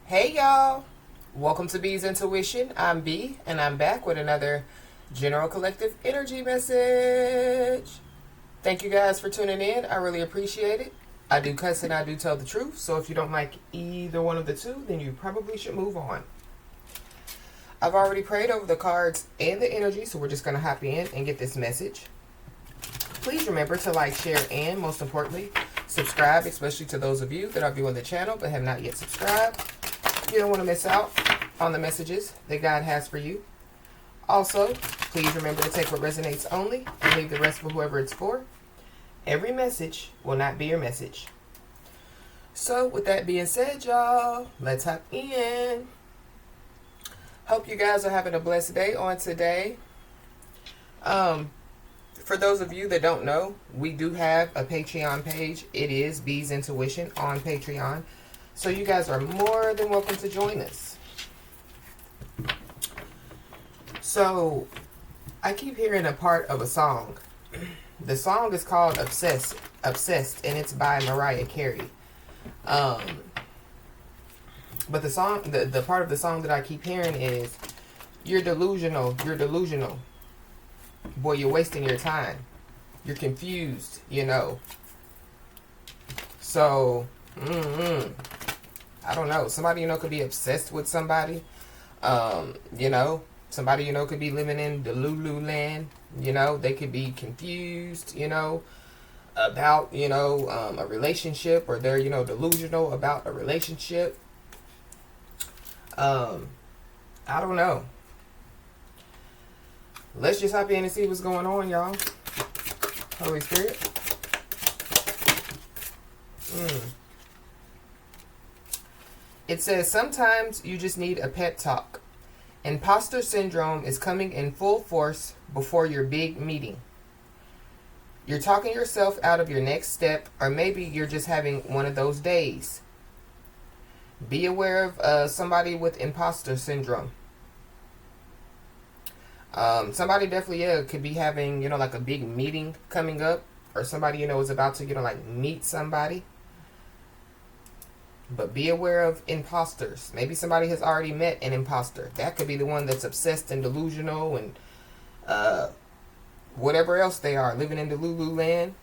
Hey y'all, welcome to B's Intuition. I'm B and I'm back with another General Collective Energy message. Thank you guys for tuning in. I really appreciate it. I do cuss and I do tell the truth, so if you don't like either one of the two, then you probably should move on. I've already prayed over the cards and the energy, so we're just going to hop in and get this message. Please remember to like, share, and most importantly, subscribe, especially to those of you that are viewing the channel but have not yet subscribed. You don't want to miss out on the messages that God has for you. Also, please remember to take what resonates only and leave the rest for whoever it's for. Every message will not be your message. So, with that being said, y'all, let's hop in. Hope you guys are having a blessed day on today. For those of you that don't know, we do have a Patreon page. It is B's Intuition on Patreon. So you guys are more than welcome to join us. So I keep hearing a part of a song. The song is called Obsessed, and it's by Mariah Carey. But the song, the part of the song that I keep hearing is, you're delusional. Boy, you're wasting your time. You're confused, So, I don't know. Somebody, could be obsessed with somebody. Somebody, could be living in Delulu land. They could be confused, about, a relationship, or they're, delusional about a relationship. I don't know. Let's just hop in and see what's going on, y'all. Holy Spirit. It says, sometimes you just need a pep talk. Imposter syndrome is coming in full force before your big meeting. You're talking yourself out of your next step, or maybe you're just having one of those days. Be aware of somebody with imposter syndrome. Somebody definitely, could be having, like a big meeting coming up, or somebody, is about to, meet somebody. But be aware of imposters. Maybe somebody has already met an imposter. That could be the one that's obsessed and delusional and whatever else they are, living in Delulu land.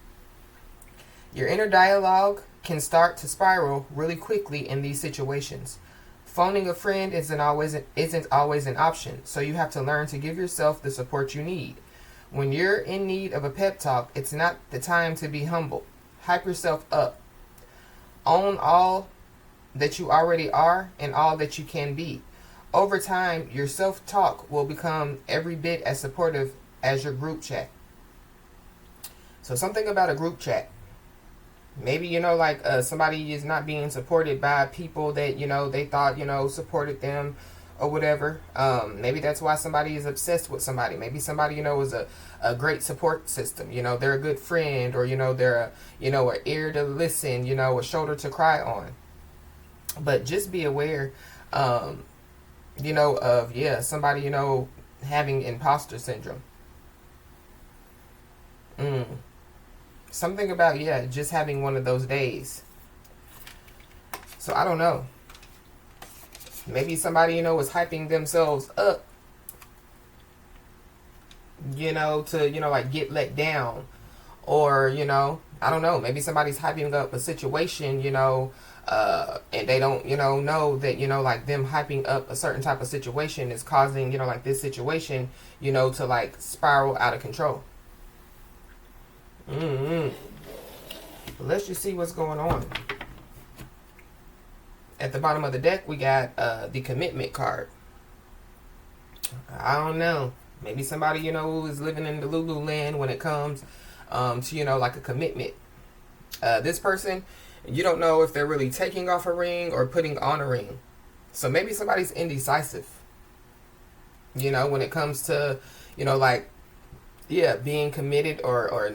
Your inner dialogue can start to spiral really quickly in these situations. Phoning a friend isn't always an option, so you have to learn to give yourself the support you need. When you're in need of a pep talk, it's not the time to be humble. Hype yourself up. Own all that you already are and all that you can be. Over time, your self-talk will become every bit as supportive as your group chat. So something about a group chat. Maybe, somebody is not being supported by people that, they thought, supported them or whatever. Maybe that's why somebody is obsessed with somebody. Maybe somebody, is a great support system. They're a good friend, or, they're an ear to listen, a shoulder to cry on. But just be aware, of, somebody, having imposter syndrome. Something about, just having one of those days. So, I don't know. Maybe somebody, is hyping themselves up, to, get let down. Or, I don't know. Maybe somebody's hyping up a situation, and they don't, know that, them hyping up a certain type of situation is causing, this situation, to, spiral out of control. Let's just see what's going on. At the bottom of the deck, we got the commitment card. I don't know. Maybe somebody, who is living in the Lulu land when it comes to, a commitment. This person, you don't know if they're really taking off a ring or putting on a ring. So maybe somebody's indecisive. When it comes to, being committed or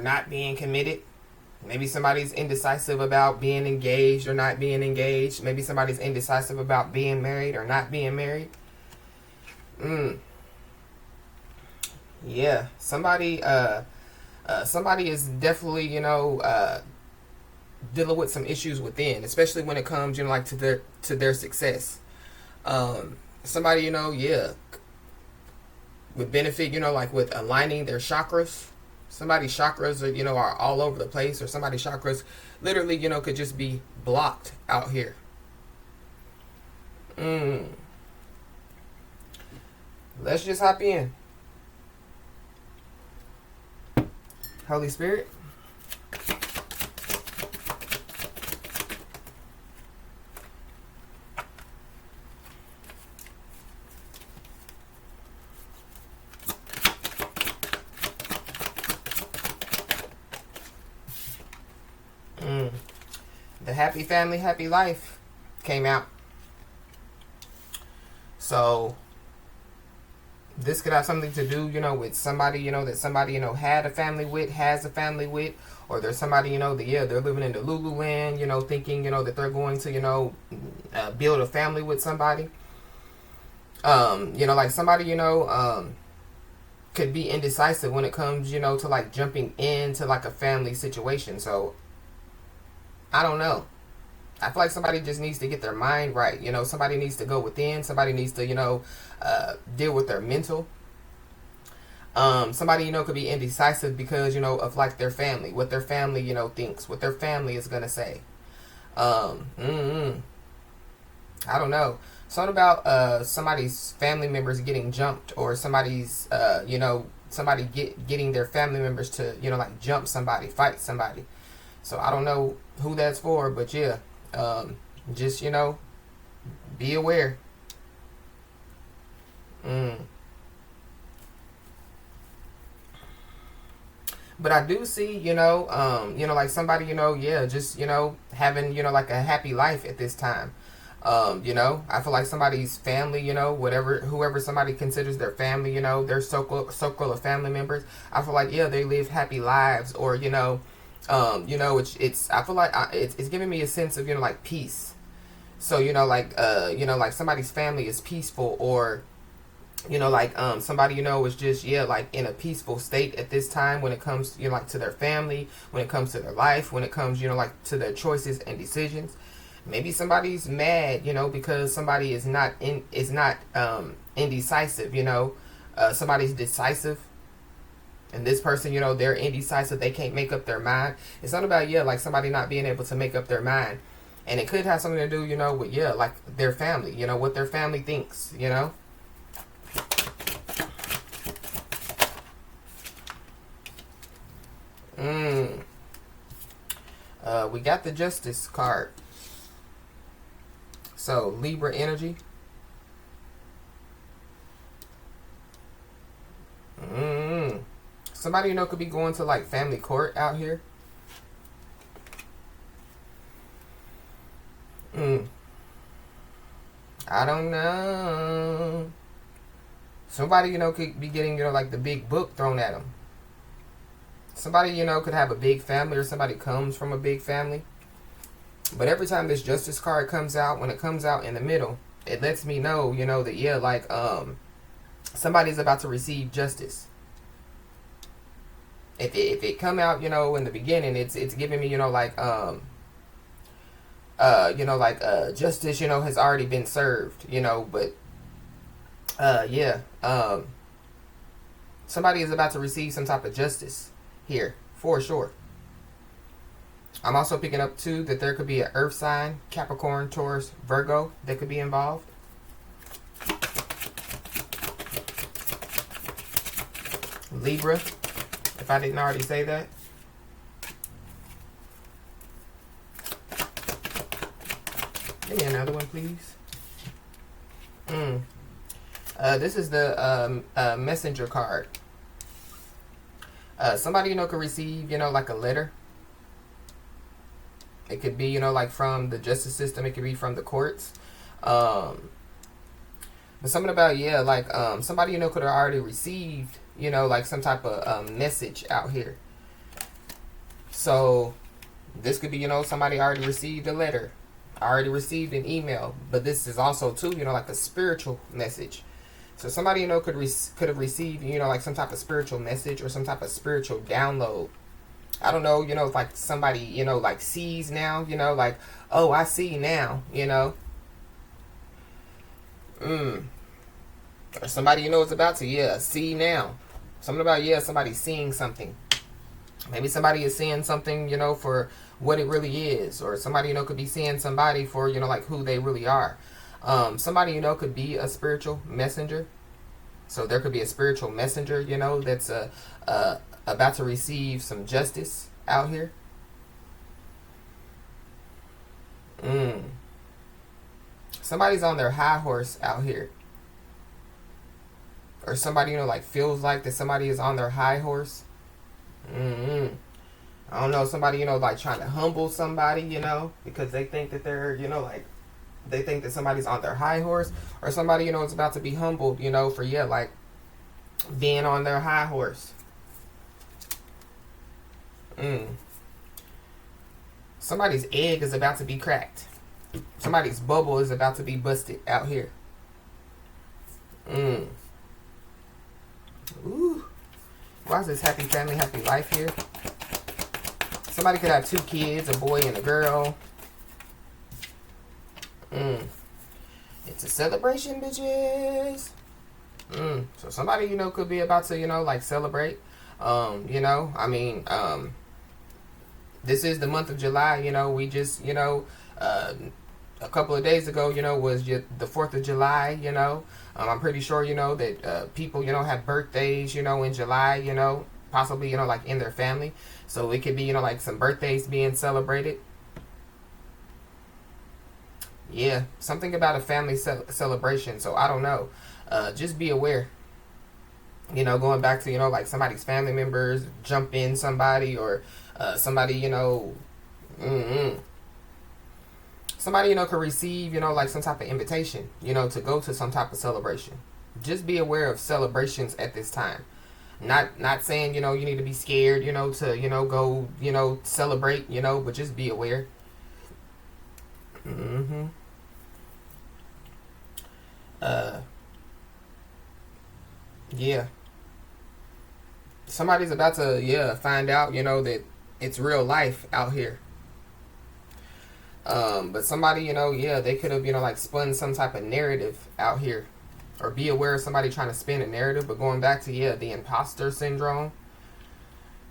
not being committed. Maybe somebody's indecisive about being engaged or not being engaged. Maybe somebody's indecisive about being married or not being married. Yeah, somebody is definitely, dealing with some issues within, especially when it comes, you know, like to their success. Somebody, you know, yeah, would benefit, you know, like with aligning their chakras. Somebody's chakras are, you know, are all over the place, or somebody's chakras literally, you know, could just be blocked out here. Let's just hop in. Holy Spirit. The Happy Family, Happy Life came out. So this could have something to do, you know, with somebody, you know, that somebody, you know, had a family with, has a family with, or there's somebody, you know, that, yeah, they're living in the Lululand, you know, thinking, you know, that they're going to, you know, build a family with somebody. You know, like somebody, you know, could be indecisive when it comes, you know, to like jumping into like a family situation. So I don't know. I feel like somebody just needs to get their mind right. You know, somebody needs to go within. Somebody needs to, you know, deal with their mental. Somebody, you know, could be indecisive because, you know, of like their family, what their family, you know, thinks, what their family is going to say. I don't know. Something about somebody's family members getting jumped, or somebody's, you know, somebody getting their family members to, you know, like jump somebody, fight somebody. So I don't know who that's for, but yeah. Just, you know, be aware. But I do see, you know, like somebody, you know, yeah, just, you know, having, you know, like a happy life at this time. You know, I feel like somebody's family, you know, whoever somebody considers their family, you know, their circle of family members, I feel like, yeah, they live happy lives, or, you know, it's I feel like it's giving me a sense of, you know, like peace. So, you know, like somebody's family is peaceful, or, you know, like somebody, you know, is just, yeah, like in a peaceful state at this time when it comes, you know, like to their family, when it comes to their life, when it comes, you know, like to their choices and decisions. Maybe somebody's mad, you know, because somebody is not indecisive, you know. Somebody's decisive, and this person, you know, they're indecisive. They can't make up their mind. It's not about, yeah, like somebody not being able to make up their mind. And it could have something to do, you know, with, yeah, like their family, you know, what their family thinks, you know. We got the Justice card. So, Libra energy. Somebody, you know, could be going to like family court out here. I don't know. Somebody, you know, could be getting, you know, like the big book thrown at them. Somebody, you know, could have a big family, or somebody comes from a big family. But every time this Justice card comes out, when it comes out in the middle, it lets me know, you know, that, yeah, like somebody's about to receive justice. If it come out, you know, in the beginning, it's giving me, you know, like justice, you know, has already been served, you know, but somebody is about to receive some type of justice here, for sure. I'm also picking up, too, that there could be an earth sign, Capricorn, Taurus, Virgo, that could be involved. Libra, if I didn't already say that. Give me another one, please. This is the messenger card. Somebody, you know, could receive, you know, like a letter. It could be, you know, like from the justice system. It could be from the courts. But something about, yeah, like somebody, you know, could have already received, you know, like some type of message out here. So this could be, you know, somebody already received a letter, already received an email. But this is also, too, you know, like a spiritual message. So somebody, you know, could have received, you know, like some type of spiritual message or some type of spiritual download. I don't know, you know, if like somebody, you know, like sees now, you know, like, oh, I see now, you know. Or somebody, you know, is about to, yeah, see now. Something about, yeah, somebody seeing something. Maybe somebody is seeing something, you know, for what it really is. Or somebody, you know, could be seeing somebody for, you know, like who they really are. Somebody, you know, could be a spiritual messenger. So there could be a spiritual messenger, you know, that's about to receive some justice out here. Somebody's on their high horse out here. Or somebody, you know, like feels like that somebody is on their high horse. I don't know, somebody, you know, like trying to humble somebody, you know, because they think that they're, you know, like they think that somebody's on their high horse. Or somebody, you know, is about to be humbled, you know, for, yeah, like being on their high horse. Somebody's egg is about to be cracked. Somebody's bubble is about to be busted out here. Ooh. Why is this happy family, happy life here? Somebody could have 2 kids, a boy and a girl. It's a celebration, bitches. So somebody, you know, could be about to, you know, like celebrate. You know, I mean, this is the month of July, you know, we just, you know, a couple of days ago, you know, was the 4th of July, you know. I'm pretty sure, you know, that people, you know, have birthdays, you know, in July, you know, possibly, you know, like in their family. So it could be, you know, like some birthdays being celebrated. Yeah, something about a family celebration. So I don't know. Just be aware. You know, going back to, you know, like somebody's family members jump in somebody, or somebody, you know, somebody, you know, could receive, you know, like some type of invitation, you know, to go to some type of celebration. Just be aware of celebrations at this time. Not saying, you know, you need to be scared, you know, to, you know, go, you know, celebrate, you know, but just be aware. Yeah. Somebody's about to, yeah, find out, you know, that it's real life out here. But somebody, you know, yeah, they could have, you know, like spun some type of narrative out here. Or be aware of somebody trying to spin a narrative. But going back to, yeah, the imposter syndrome.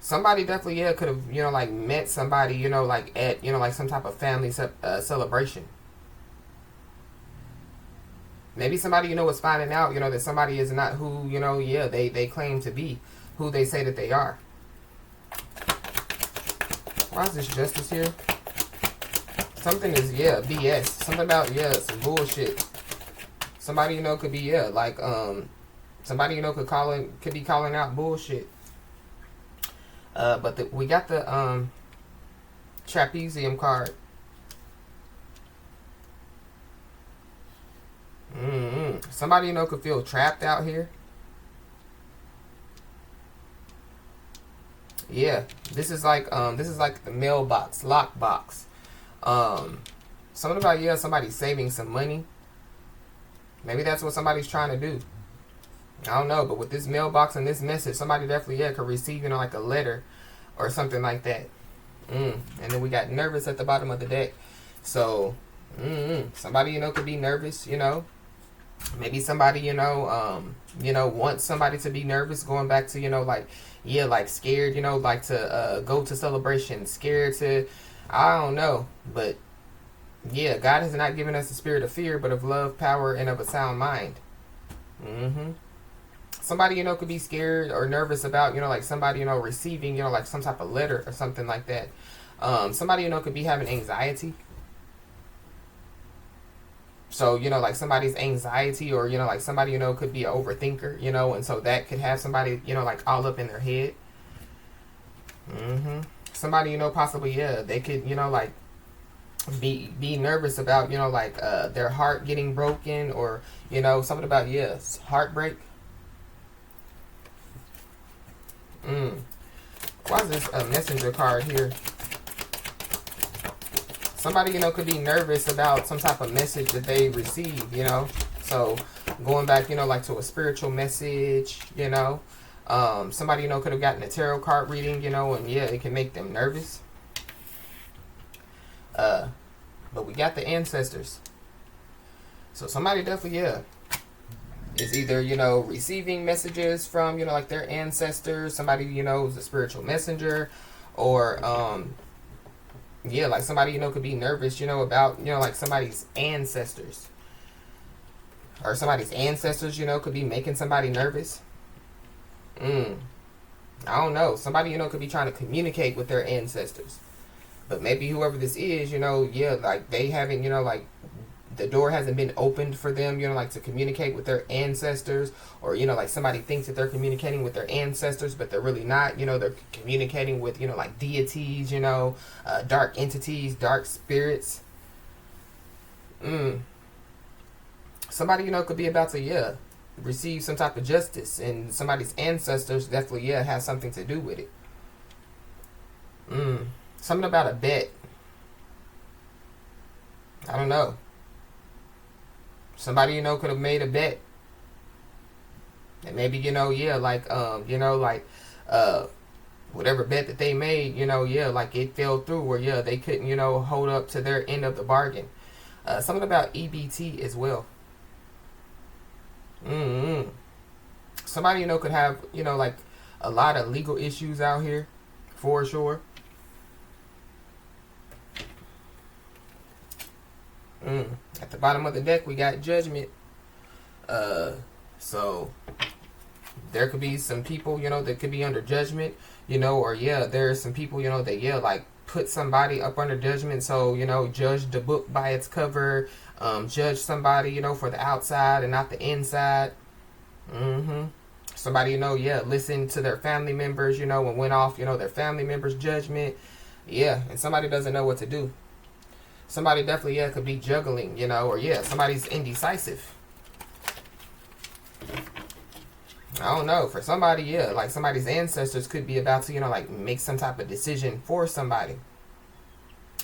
Somebody definitely, yeah, could have, you know, like met somebody, you know, like at, you know, like some type of family celebration. Maybe somebody, you know, was finding out, you know, that somebody is not who, you know, yeah, they claim to be. Who they say that they are. Why is this justice here? Something is, yeah, BS. Something about, yeah, some bullshit. Somebody, you know, could be, yeah, like, somebody, you know, could be calling out bullshit. But we got the, trapezium card. Somebody, you know, could feel trapped out here. Yeah, this is like the mailbox, lockbox. Something about, yeah, somebody saving some money. Maybe that's what somebody's trying to do. I don't know, but with this mailbox and this message, somebody definitely, yeah, could receive, you know, like a letter or something like that. And then we got nervous at the bottom of the deck. So, somebody, you know, could be nervous, you know. Maybe somebody, you know, wants somebody to be nervous, going back to, you know, like, yeah, like scared, you know, like to go to celebration, scared to, I don't know, but yeah, God has not given us the spirit of fear, but of love, power, and of a sound mind. Somebody, you know, could be scared or nervous about, you know, like somebody, you know, receiving, you know, like some type of letter or something like that. Somebody, you know, could be having anxiety. So, you know, like somebody's anxiety, or, you know, like somebody, you know, could be an overthinker, you know, and so that could have somebody, you know, like all up in their head. Somebody, you know, possibly, yeah, they could, you know, like be nervous about, you know, like their heart getting broken, or, you know, something about, yes, heartbreak. Why is this a messenger card here? Somebody, you know, could be nervous about some type of message that they receive, you know. So going back, you know, like to a spiritual message, you know. Somebody, you know, could have gotten a tarot card reading, you know, and yeah, it can make them nervous. But we got the ancestors. So somebody definitely, yeah, is either, you know, receiving messages from, you know, like their ancestors. Somebody, you know, is a spiritual messenger. Or, yeah, like somebody, you know, could be nervous, you know, about, you know, like somebody's ancestors. Or somebody's ancestors, you know, could be making somebody nervous. I don't know. Somebody, you know, could be trying to communicate with their ancestors. But maybe whoever this is, you know, yeah, like they haven't, you know, like the door hasn't been opened for them, you know, like to communicate with their ancestors. Or, you know, like somebody thinks that they're communicating with their ancestors, but they're really not. You know, they're communicating with, you know, like deities, you know, dark entities, dark spirits. Somebody, you know, could be about to, yeah, receive some type of justice. And somebody's ancestors definitely, yeah, has something to do with it. Something about a bet. I don't know. Somebody, you know, could have made a bet. And maybe, you know, yeah, like, you know, like, whatever bet that they made, you know, yeah, like it fell through, or yeah, they couldn't, you know, hold up to their end of the bargain. Something about EBT as well. Somebody, you know, could have, you know, like a lot of legal issues out here, for sure. At the bottom of the deck, we got Judgment. So there could be some people, you know, that could be under judgment, you know, or yeah, there's some people, you know, that, yeah, like put somebody up under judgment. So, you know, judge the book by its cover, judge somebody, you know, for the outside and not the inside. Somebody, you know, yeah, listened to their family members, you know, and went off, you know, their family members' judgment. Yeah, and somebody doesn't know what to do. Somebody definitely, yeah, could be juggling, you know, or yeah, somebody's indecisive. I don't know. For somebody, yeah, like somebody's ancestors could be about to, you know, like make some type of decision for somebody.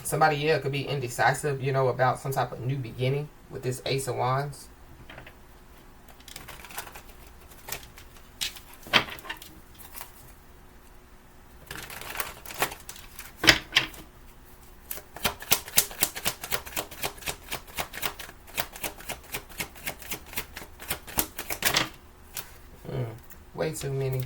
Somebody, yeah, could be indecisive, you know, about some type of new beginning with this Ace of Wands. Way too many.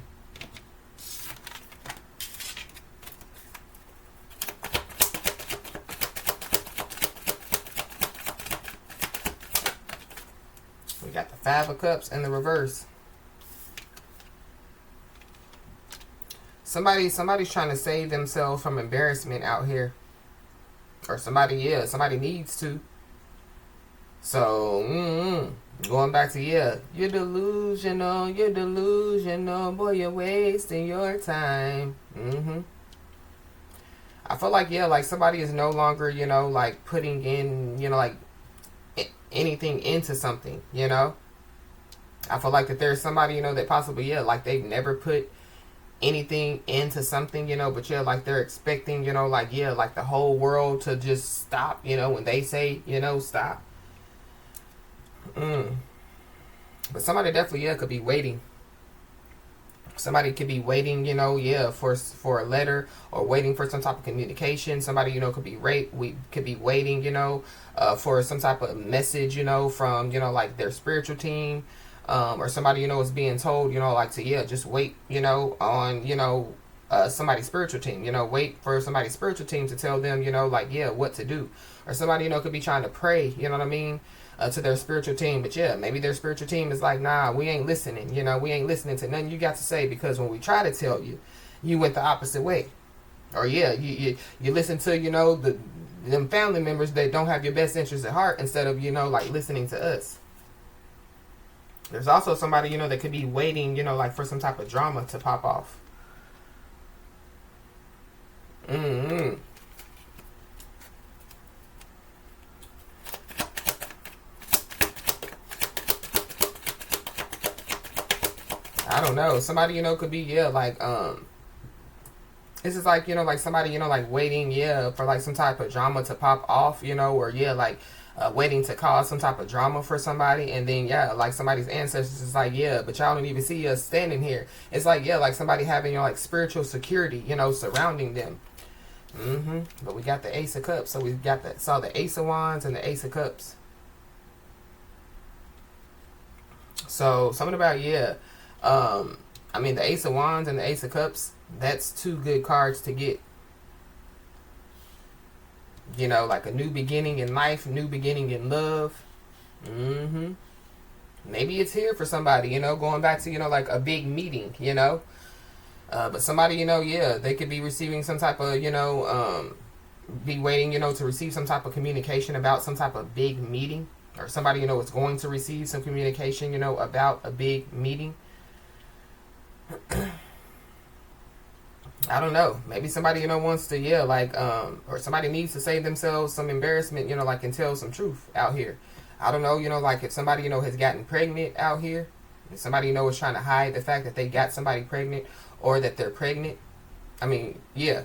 We got the Five of Cups in the reverse. Somebody's trying to save themselves from embarrassment out here. Or somebody, yeah, somebody needs to. So, going back to, yeah, you're delusional, boy, you're wasting your time. I feel like, yeah, like somebody is no longer, you know, like putting in, you know, like anything into something, you know. I feel like that there's somebody, you know, that possibly, yeah, like they've never put anything into something, you know, but yeah, like they're expecting, you know, like, yeah, like the whole world to just stop, you know, when they say, you know, stop. But somebody definitely, yeah, could be waiting. Somebody could be waiting, you know, yeah, for a letter, or waiting for some type of communication. Somebody, you know, could be waiting, you know, for some type of message, you know, from, you know, like their spiritual team, or somebody, you know, is being told, you know, like to, yeah, just wait, you know, on, you know, somebody's spiritual team, you know, wait for somebody's spiritual team to tell them, you know, like, yeah, what to do. Or somebody, you know, could be trying to pray, you know what I mean, to their spiritual team. But yeah, maybe their spiritual team is like, nah, we ain't listening, you know, we ain't listening to nothing you got to say, because when we try to tell you, you went the opposite way. Or yeah, you listen to, you know, them family members that don't have your best interests at heart, instead of, you know, like listening to us. There's also somebody, you know, that could be waiting, you know, like for some type of drama to pop off. I don't know. Somebody, you know, could be, yeah, like, this is like, you know, like somebody, you know, like waiting, yeah, for like some type of drama to pop off, you know, or yeah, like, waiting to cause some type of drama for somebody, and then yeah, like somebody's ancestors is like, yeah, but y'all don't even see us standing here. It's like, yeah, like somebody having, you know, like spiritual security, you know, surrounding them. But we got the Ace of Cups, so we got the the Ace of Wands and the Ace of Cups. So something about, yeah, I mean, the Ace of Wands and the Ace of Cups, that's two good cards to get. You know, like a new beginning in life, new beginning in love. Maybe it's here for somebody, you know, going back to, you know, like a big meeting, you know. But somebody, you know, yeah, they could be receiving some type of, you know, be waiting, you know, to receive some type of communication about some type of big meeting. Or somebody, you know, is going to receive some communication, you know, about a big meeting. I don't know. Maybe somebody, you know, wants to, yeah, like, or somebody needs to save themselves some embarrassment, you know, like, and tell some truth out here. I don't know, you know, like if somebody, you know, has gotten pregnant out here, if somebody, you know, is trying to hide the fact that they got somebody pregnant or that they're pregnant. I mean, yeah.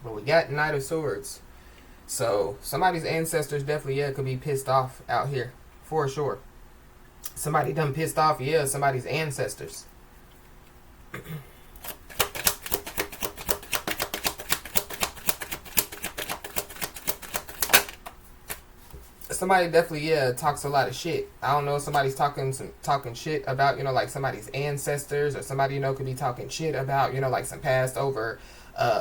But we got Knight of Swords. So somebody's ancestors definitely, yeah, could be pissed off out here for sure. Somebody done pissed off, yeah, somebody's ancestors. Somebody definitely, yeah, talks a lot of shit. I don't know if somebody's talking shit about, you know, like somebody's ancestors, or somebody, you know, could be talking shit about, you know, like some passed over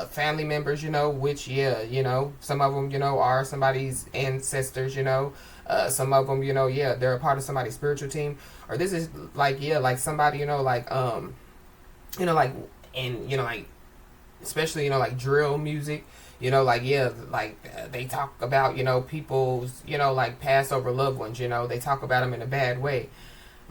family members, you know, which, yeah, you know, some of them, you know, are somebody's ancestors, you know. Some of them, you know, yeah, they're a part of somebody's spiritual team. Or this is like, yeah, like somebody, you know, like, you know, like, and, you know, like, especially, you know, like drill music, you know, like, yeah, like they talk about, you know, people's, you know, like passed over loved ones, you know, they talk about them in a bad way.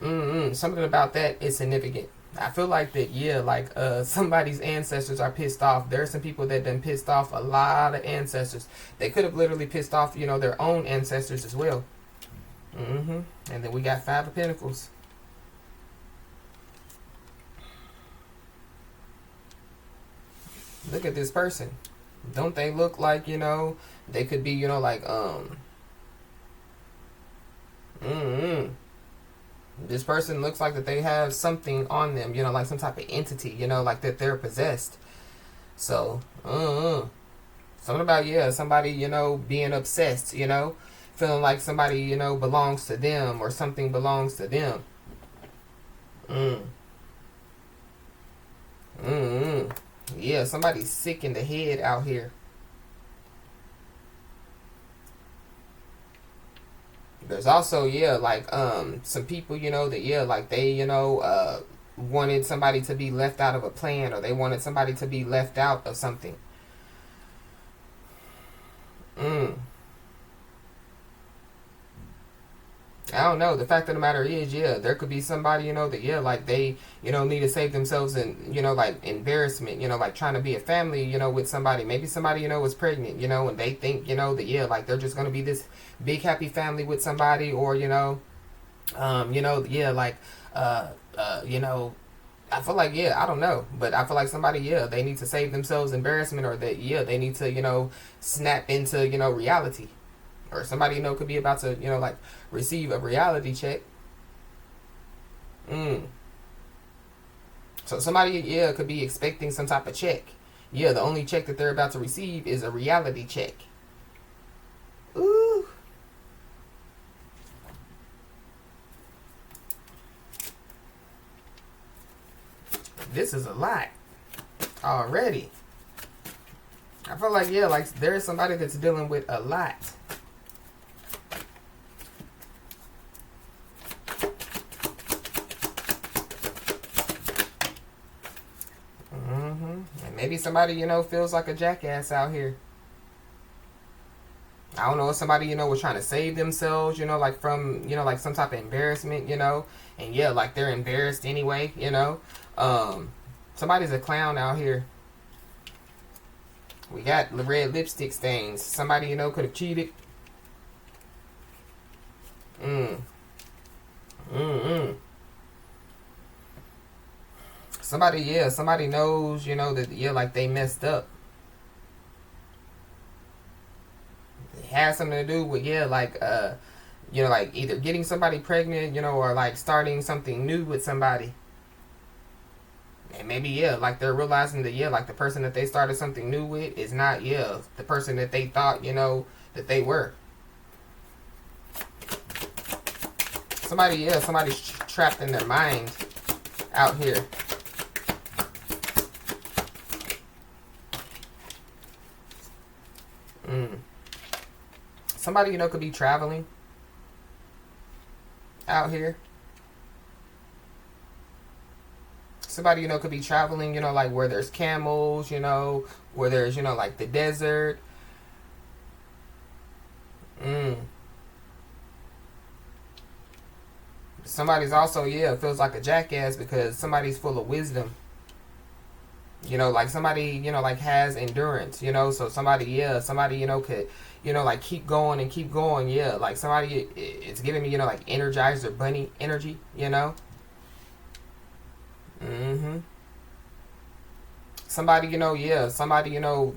Something about that is significant. I feel like that, yeah, like somebody's ancestors are pissed off. There are some people that done pissed off a lot of ancestors. They could have literally pissed off, you know, their own ancestors as well. And then we got Five of Pentacles. Look at this person. Don't they look like, you know, they could be, you know, like, this person looks like that they have something on them, you know, like some type of entity, you know, like that they're possessed. So, something about, yeah, somebody, you know, being obsessed, you know, feeling like somebody, you know, belongs to them or something belongs to them. Yeah, somebody's sick in the head out here. There's also, yeah, like some people, you know, that, yeah, like they, you know, wanted somebody to be left out of a plan, or they wanted somebody to be left out of something. I don't know. The fact of the matter is, yeah, there could be somebody, you know, that, yeah, like they, you know, need to save themselves in, you know, like embarrassment, you know, like trying to be a family, you know, with somebody. Maybe somebody, you know, was pregnant, you know, and they think, you know, that, yeah, like they're just going to be this big happy family with somebody, or, you know, yeah, like, you know, I feel like, yeah, I don't know, but I feel like somebody, yeah, they need to save themselves embarrassment, or that, yeah, they need to, you know, snap into, you know, reality. Or somebody, you know, could be about to, you know, like receive a reality check. So somebody, yeah, could be expecting some type of check. Yeah, the only check that they're about to receive is a reality check. Ooh. This is a lot already. I feel like, yeah, like there's somebody that's dealing with a lot. Maybe somebody, you know, feels like a jackass out here. I don't know if somebody, you know, was trying to save themselves, you know, like from, you know, like some type of embarrassment, you know. And yeah, like they're embarrassed anyway, you know. Somebody's a clown out here. We got red lipstick stains. Somebody, you know, could have cheated. Somebody, yeah, somebody knows, you know, that, yeah, like they messed up. has something to do with, yeah, like, you know, like either getting somebody pregnant, you know, or like starting something new with somebody. And maybe, yeah, like they're realizing that, yeah, like the person that they started something new with is not, yeah, the person that they thought, you know, that they were. Somebody, yeah, somebody's trapped in their mind out here. Somebody, you know, could be traveling out here. Somebody, you know, could be traveling, you know, like where there's camels, you know, where there's, you know, like the desert. Somebody's also, yeah, feels like a jackass because somebody's full of wisdom. You know, like somebody, you know, like has endurance, you know, so somebody, yeah, somebody, you know, could, you know, like keep going and keep going, yeah, like somebody, it's giving me, you know, like Energizer Bunny energy, you know. Somebody, you know, yeah, somebody, you know,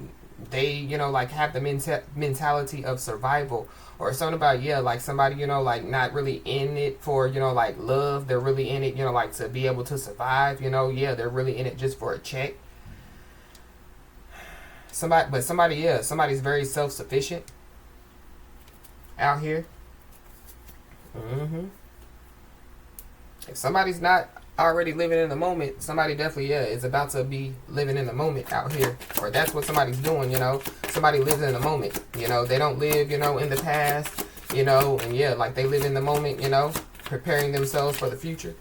they, you know, like have the mentality of survival, or something about, yeah, like somebody, you know, like not really in it for, you know, like love. They're really in it, you know, like to be able to survive, you know, yeah, they're really in it just for a check. Somebody, but somebody, yeah, somebody's very self-sufficient out here. If somebody's not already living in the moment, somebody definitely, yeah, is about to be living in the moment out here. Or that's what somebody's doing, you know. Somebody lives in the moment, you know. They don't live, you know, in the past, you know. And yeah, like they live in the moment, you know, preparing themselves for the future.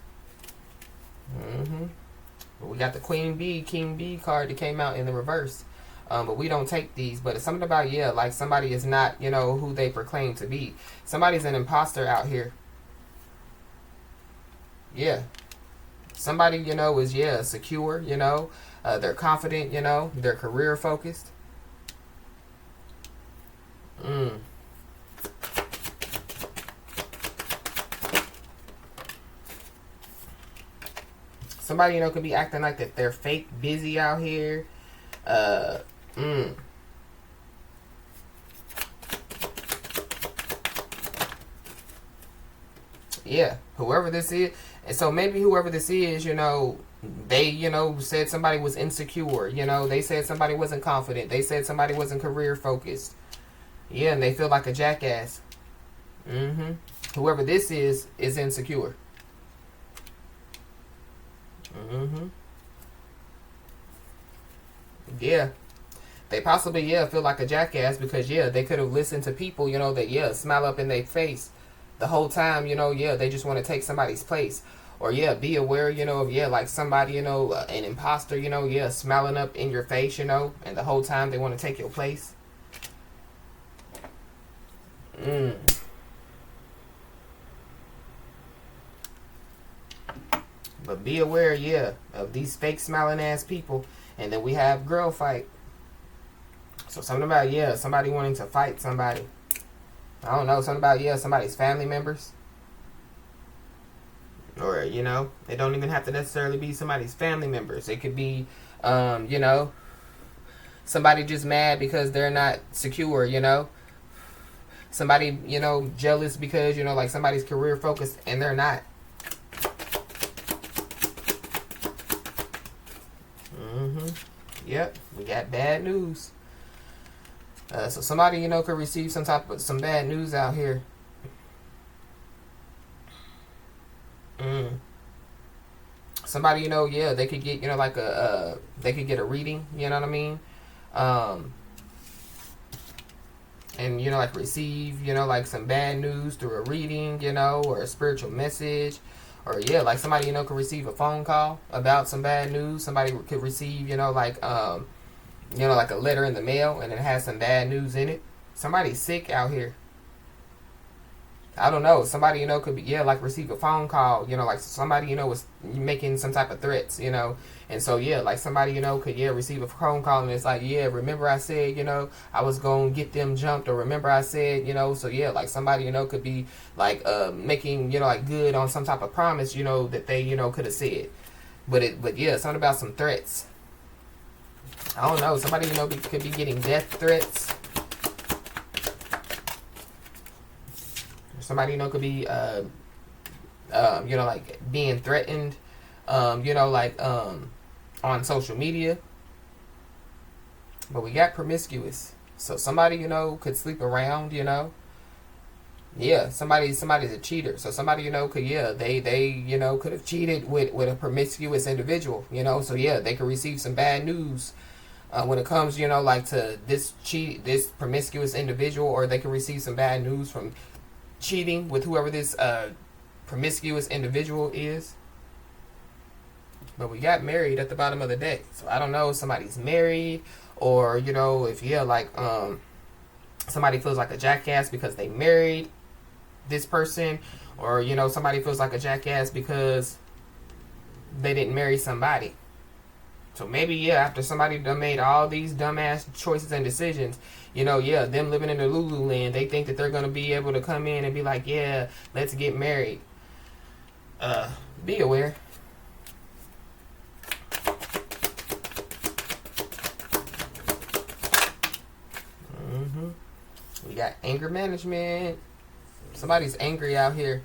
But we got the Queen Bee, King Bee card that came out in the reverse. But we don't take these. But it's something about, yeah, like somebody is not, you know, who they proclaim to be. Somebody's an imposter out here. Yeah. Somebody, you know, is, yeah, secure, you know. They're confident, you know. They're career focused. Somebody, you know, could be acting like that they're fake busy out here. Yeah, whoever this is. And so maybe whoever this is, you know, they, you know, said somebody was insecure. You know, they said somebody wasn't confident. They said somebody wasn't career focused. Yeah, and they feel like a jackass. Whoever this is insecure. Yeah. They possibly, yeah, feel like a jackass because, yeah, they could have listened to people, you know, that, yeah, smile up in their face the whole time, you know, yeah, they just want to take somebody's place. Or, yeah, be aware, you know, of, yeah, like somebody, you know, an imposter, you know, yeah, smiling up in your face, you know, and the whole time they want to take your place. But be aware, yeah, of these fake smiling ass people. And then we have girl fight. So something about, yeah, somebody wanting to fight somebody. I don't know, something about, yeah, somebody's family members. Or, you know, it don't even have to necessarily be somebody's family members. It could be, you know, somebody just mad because they're not secure, you know. Somebody, you know, jealous because, you know, like somebody's career focused and they're not. Yep, we got bad news. So somebody, you know, could receive some bad news out here. Somebody, you know, yeah, they could get, you know, like they could get a reading, you know what I mean? And, you know, like receive, you know, like some bad news through a reading, you know, or a spiritual message. Or, yeah, like somebody, you know, could receive a phone call about some bad news. Somebody could receive, you know, like a letter in the mail and it has some bad news in it. Somebody's sick out here. I don't know. Somebody, you know, could be, yeah, like receive a phone call, you know, like somebody, you know, was making some type of threats, you know. And so, yeah, like somebody, you know, could, yeah, receive a phone call and it's like, yeah, remember I said, you know, I was going to get them jumped, or remember I said, you know. So, yeah, like somebody, you know, could be like making, you know, like good on some type of promise, you know, that they, you know, could have said. But yeah, something about some threats. I don't know. Somebody, you know, could be getting death threats. Somebody, you know, could be, you know, like being threatened, you know, like on social media. But we got promiscuous. So somebody, you know, could sleep around, you know. Yeah, somebody's a cheater. So somebody, you know, could, yeah, they you know, could have cheated with a promiscuous individual, you know. So yeah, they could receive some bad news when it comes, you know, like to this promiscuous individual, or they could receive some bad news from cheating with whoever this promiscuous individual is. But we got married at the bottom of the deck. So I don't know if somebody's married, or, you know, if, yeah, like somebody feels like a jackass because they married this person, or, you know, somebody feels like a jackass because they didn't marry somebody. So maybe, yeah, after somebody done made all these dumbass choices and decisions, you know, yeah, them living in the Lululand, they think that they're going to be able to come in and be like, yeah, let's get married. Be aware. We got anger management. Somebody's angry out here.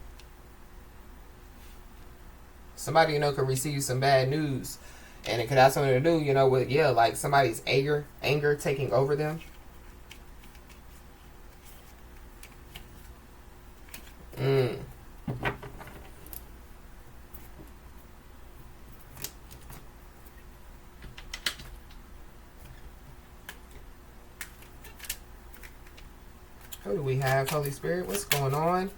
Somebody, you know, could receive some bad news, and it could have something to do, you know, with, yeah, like somebody's anger taking over them. Who do we have, Holy Spirit? What's going on?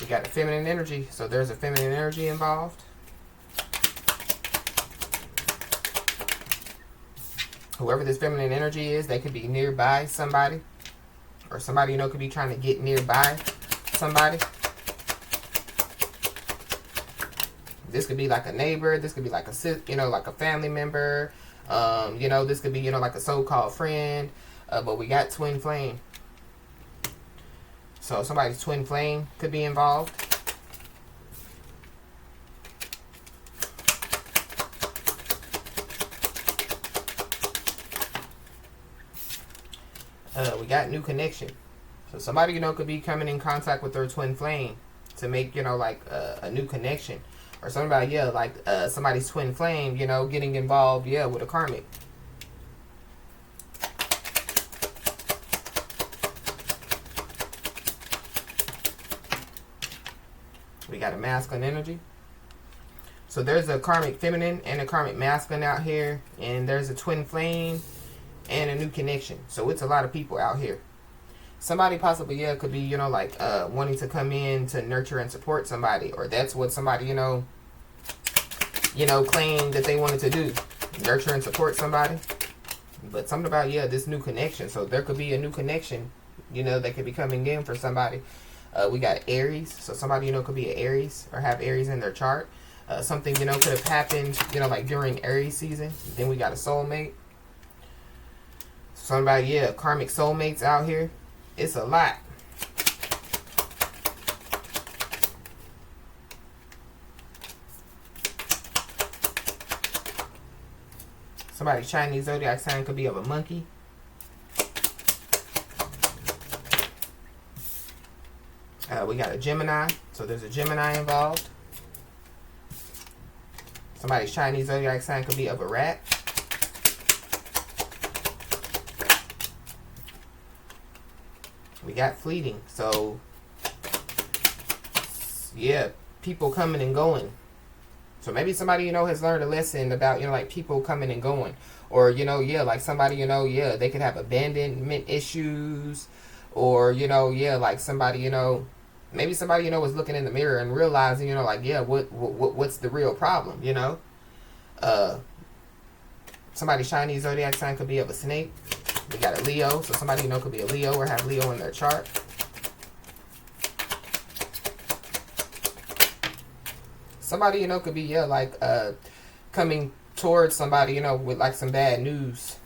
We got the feminine energy. So there's a feminine energy involved. Whoever this feminine energy is, they could be nearby somebody. Or somebody, you know, could be trying to get nearby somebody. This could be like a neighbor. This could be like a, you know, like a family member. You know, this could be, you know, like a so-called friend. But we got twin flame. So somebody's twin flame could be involved. We got new connection. So somebody, you know, could be coming in contact with their twin flame to make, you know, like a new connection. Or somebody, yeah, like somebody's twin flame, you know, getting involved, yeah, with a karmic. We got a masculine energy. So there's a karmic feminine and a karmic masculine out here. And there's a twin flame and a new connection. So it's a lot of people out here. Somebody possibly, yeah, could be, you know, like wanting to come in to nurture and support somebody. Or that's what somebody, you know, claimed that they wanted to do. Nurture and support somebody. But something about, yeah, this new connection. So there could be a new connection, you know, that could be coming in for somebody. We got Aries. So somebody, you know, could be an Aries or have Aries in their chart. Something, you know, could have happened, you know, like during Aries season. Then we got a soulmate. Somebody, yeah, karmic soulmates out here. It's a lot. Somebody's Chinese zodiac sign could be of a monkey. We got a Gemini. So there's a Gemini involved. Somebody's Chinese zodiac sign could be of a rat. We got fleeting. So, yeah, people coming and going. So maybe somebody, you know, has learned a lesson about, you know, like people coming and going. Or, you know, yeah, like somebody, you know, yeah, they could have abandonment issues. Or, you know, yeah, like somebody, you know, maybe somebody, you know, was looking in the mirror and realizing, you know, like, yeah, what's the real problem, you know? Somebody's Chinese zodiac sign could be of a snake. We got a Leo, so somebody, you know, could be a Leo or have Leo in their chart. Somebody, you know, could be, yeah, like coming towards somebody, you know, with like some bad news.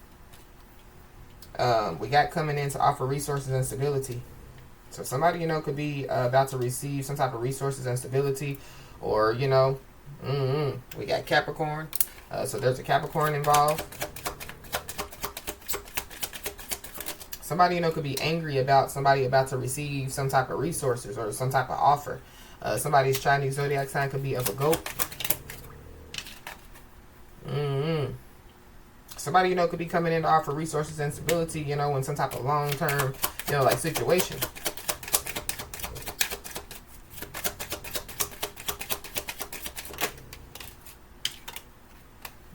We got coming in to offer resources and stability. So somebody, you know, could be about to receive some type of resources and stability. Or, you know, we got Capricorn. So there's a Capricorn involved. Somebody, could be angry about somebody about to receive some type of resources or some type of offer. Somebody's Chinese zodiac sign could be of a goat. Somebody, could be coming in to offer resources and stability, in some type of long-term, like situation.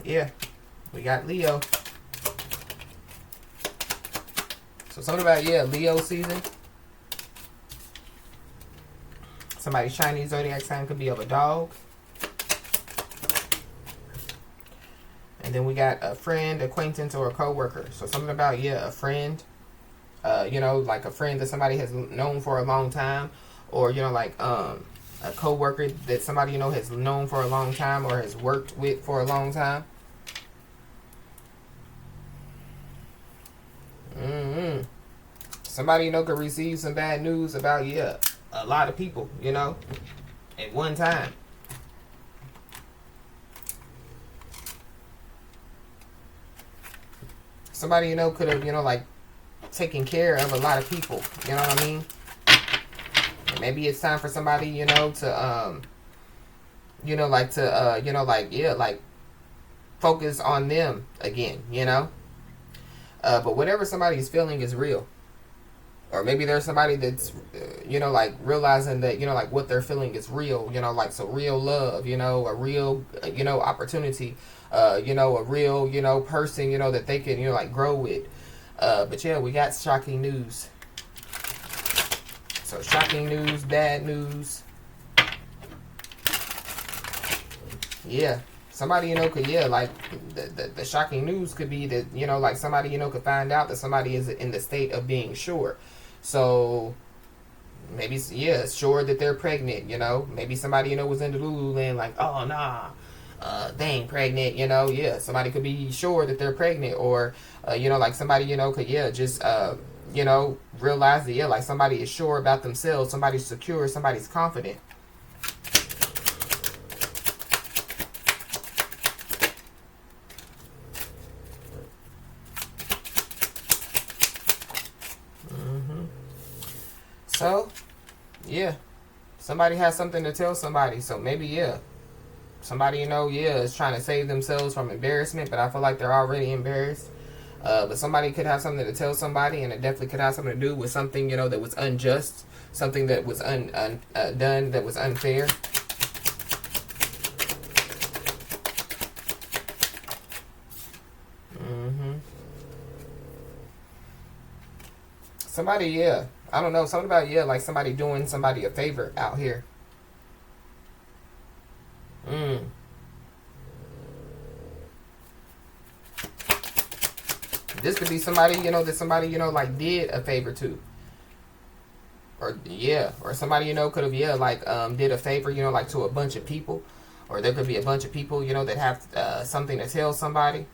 Yeah, we got Leo. So something about, Leo season. Somebody's Chinese zodiac sign could be of a dog. And then we got a friend, acquaintance, or a co-worker. So something about, a friend. Like a friend that somebody has known for a long time. Or, a co-worker that somebody, has known for a long time or has worked with for a long time. Somebody, could receive some bad news about, a lot of people, at one time. Somebody, could have, like, taken care of a lot of people. You know what I mean? And maybe it's time for somebody, to, like, focus on them again, But whatever somebody's feeling is real. Or maybe there's somebody that's, like realizing that, like what they're feeling is real, like so real love, a real, opportunity, a real, person, that they can, like grow with. But yeah, we got shocking news. So shocking news, bad news. Yeah. Somebody, could, like, the shocking news could be that, like somebody, could find out that somebody is in the state of being sure. So, maybe, sure that they're pregnant, Maybe somebody, was in the Lululand like, oh, nah, they ain't pregnant, Somebody could be sure that they're pregnant. Or, like somebody, could, just, realize that, like somebody is sure about themselves. Somebody's secure. Somebody's confident. So, yeah, somebody has something to tell somebody. So maybe, somebody, is trying to save themselves from embarrassment, but I feel like they're already embarrassed. But somebody could have something to tell somebody, and it definitely could have something to do with something, that was unjust, something that was done that was unfair. Somebody, I don't know, something about, like somebody doing somebody a favor out here. This could be somebody, that somebody, like did a favor to. Or somebody, could have, like, did a favor, like to a bunch of people. Or there could be a bunch of people, that have something to tell somebody.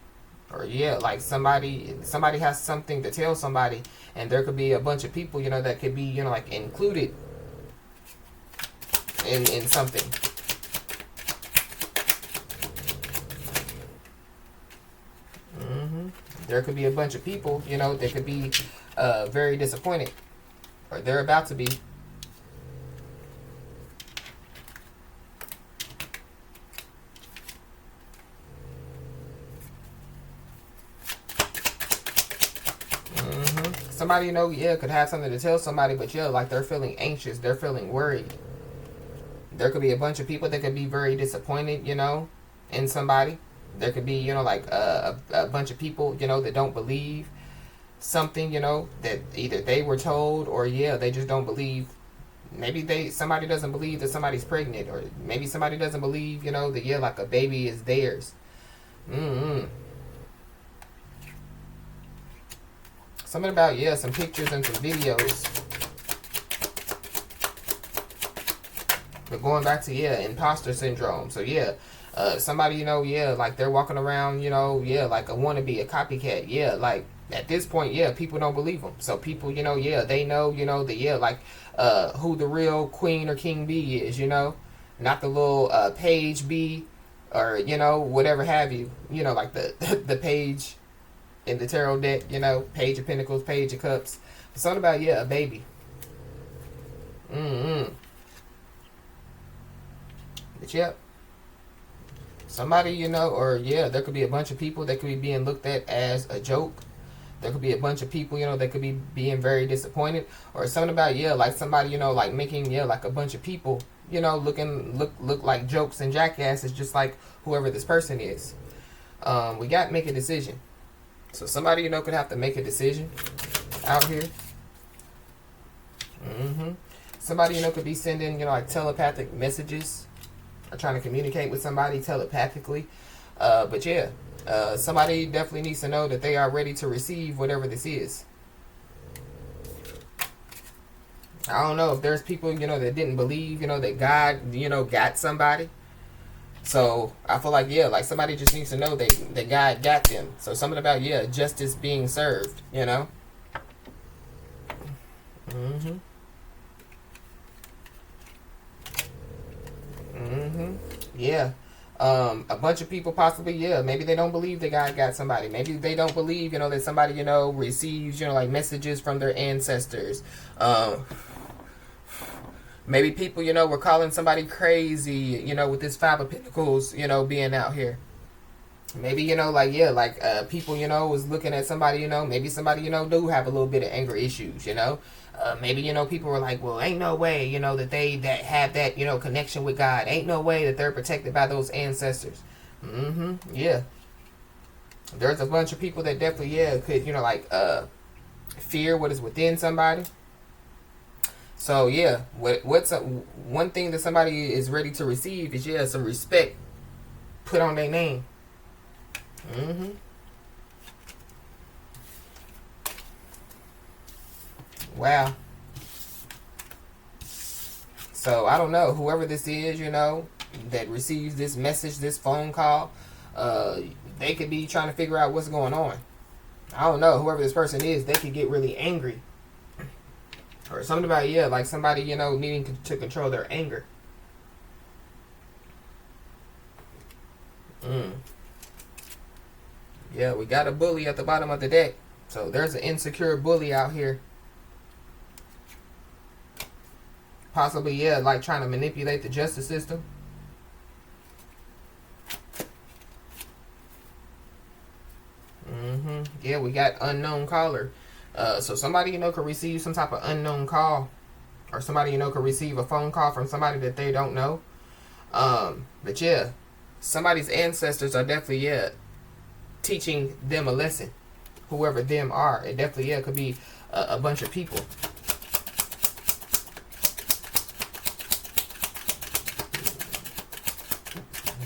Or, like somebody has something to tell somebody. And there could be a bunch of people, that could be, like included in something. There could be a bunch of people, that could be very disappointed. Or they're about to be. Somebody, could have something to tell somebody, but like they're feeling anxious, they're feeling worried. There could be a bunch of people that could be very disappointed, in somebody. There could be, like a bunch of people, that don't believe something, that either they were told or they just don't believe. Maybe somebody doesn't believe that somebody's pregnant, or maybe somebody doesn't believe, that like a baby is theirs. Something about, some pictures and some videos. But going back to, imposter syndrome. So, somebody, like they're walking around, like a wannabe, a copycat. Like at this point, people don't believe them. So people, they know, that, like, who the real queen or king bee is, not the little page bee or, whatever have you, like the the page in the tarot deck, you know, Page of Pentacles, Page of Cups. Something about, yeah, a baby. But yeah, somebody, you know, or yeah, there could be a bunch of people that could be being looked at as a joke. There could be a bunch of people, you know, that could be being very disappointed. Or something about, yeah, like somebody, you know, like making, yeah, like a bunch of people, you know, look like jokes and jackasses, just like whoever this person is. We got to make a decision. So somebody, you know, could have to make a decision out here. Somebody, you know, could be sending, you know, like telepathic messages, or trying to communicate with somebody telepathically. But yeah, somebody definitely needs to know that they are ready to receive whatever this is. I don't know if there's people, you know, that didn't believe, you know, that God, you know, got somebody. So I feel like, yeah, like somebody just needs to know that God got them. So something about, yeah, justice being served, you know. Yeah. A bunch of people possibly, yeah, maybe they don't believe that God got somebody. Maybe they don't believe, you know, that somebody, you know, receives, you know, like messages from their ancestors. Maybe people, you know, were calling somebody crazy, you know, with this Five of Pentacles, you know, being out here. Maybe, you know, like, yeah, like people, you know, was looking at somebody, you know, maybe somebody, you know, do have a little bit of anger issues, you know. Maybe, you know, people were like, well, ain't no way, you know, that they that have that, you know, connection with God. Ain't no way that they're protected by those ancestors. Yeah. There's a bunch of people that definitely, yeah, could, you know, like fear what is within somebody. So, yeah, what's one thing that somebody is ready to receive is, yeah, some respect put on their name. Wow. So I don't know, whoever this is, you know, that receives this message, this phone call, they could be trying to figure out what's going on. I don't know, whoever this person is, they could get really angry. Or something about, yeah, like somebody, you know, needing to control their anger. Yeah, we got a bully at the bottom of the deck. So there's an insecure bully out here. Possibly, yeah, like trying to manipulate the justice system. Yeah, we got unknown caller. So somebody, you know, could receive some type of unknown call. Or somebody, you know, could receive a phone call from somebody that they don't know. But yeah, somebody's ancestors are definitely, yeah, teaching them a lesson. Whoever them are. It definitely, yeah, could be a bunch of people.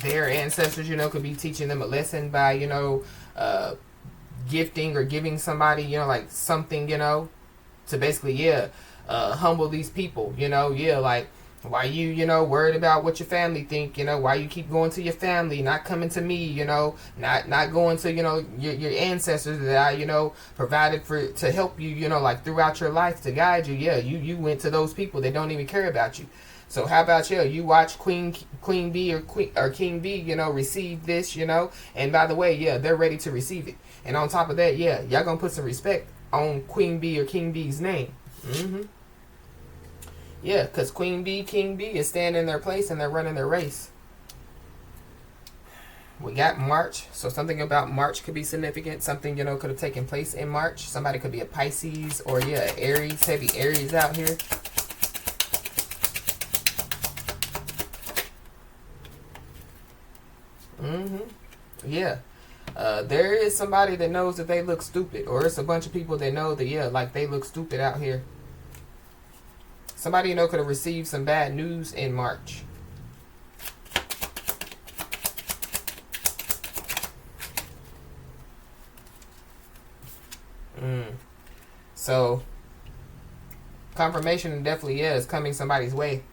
Their ancestors, you know, could be teaching them a lesson by, you know, gifting or giving somebody, you know, like something, you know, to basically, yeah, humble these people, you know, yeah, like, why you know, worried about what your family think, you know, why you keep going to your family, not coming to me, you know, not going to, you know, your ancestors that I, you know, provided to help you, you know, like throughout your life to guide you. Yeah, you went to those people that don't even care about you. So how about you watch Queen Bee or King Bee, you know, receive this, you know, and by the way, yeah, they're ready to receive it. And on top of that, yeah, y'all gonna put some respect on Queen Bee or King Bee's name. Yeah, because Queen Bee, King Bee is standing in their place and they're running their race. We got March, so something about March could be significant. Something, you know, could have taken place in March. Somebody could be a Pisces or, yeah, Aries, heavy Aries out here. Yeah. There is somebody that knows that they look stupid, or it's a bunch of people that know that, yeah, like they look stupid out here. Somebody, you know, could have received some bad news in March. So, confirmation definitely, yeah, is coming somebody's way.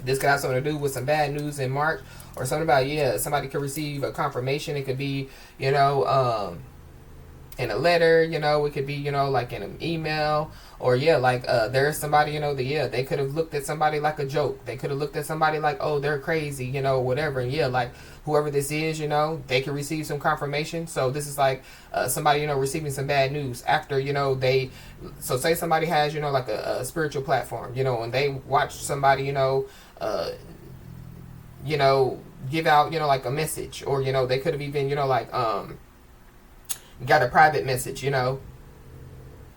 This could have something to do with some bad news in March, or something about, yeah, somebody could receive a confirmation. It could be, you know, in a letter, you know, it could be, you know, like in an email, or yeah, like there's somebody, you know, that, yeah, they could have looked at somebody like a joke. They could have looked at somebody like, oh, they're crazy, you know, whatever. And yeah, like whoever this is, you know, they can receive some confirmation. So this is like somebody, you know, receiving some bad news after, you know, so say somebody has, you know, like a spiritual platform, you know, and they watch somebody, you know, give out, you know, like a message, or, you know, they could have even, you know, like, got a private message, you know.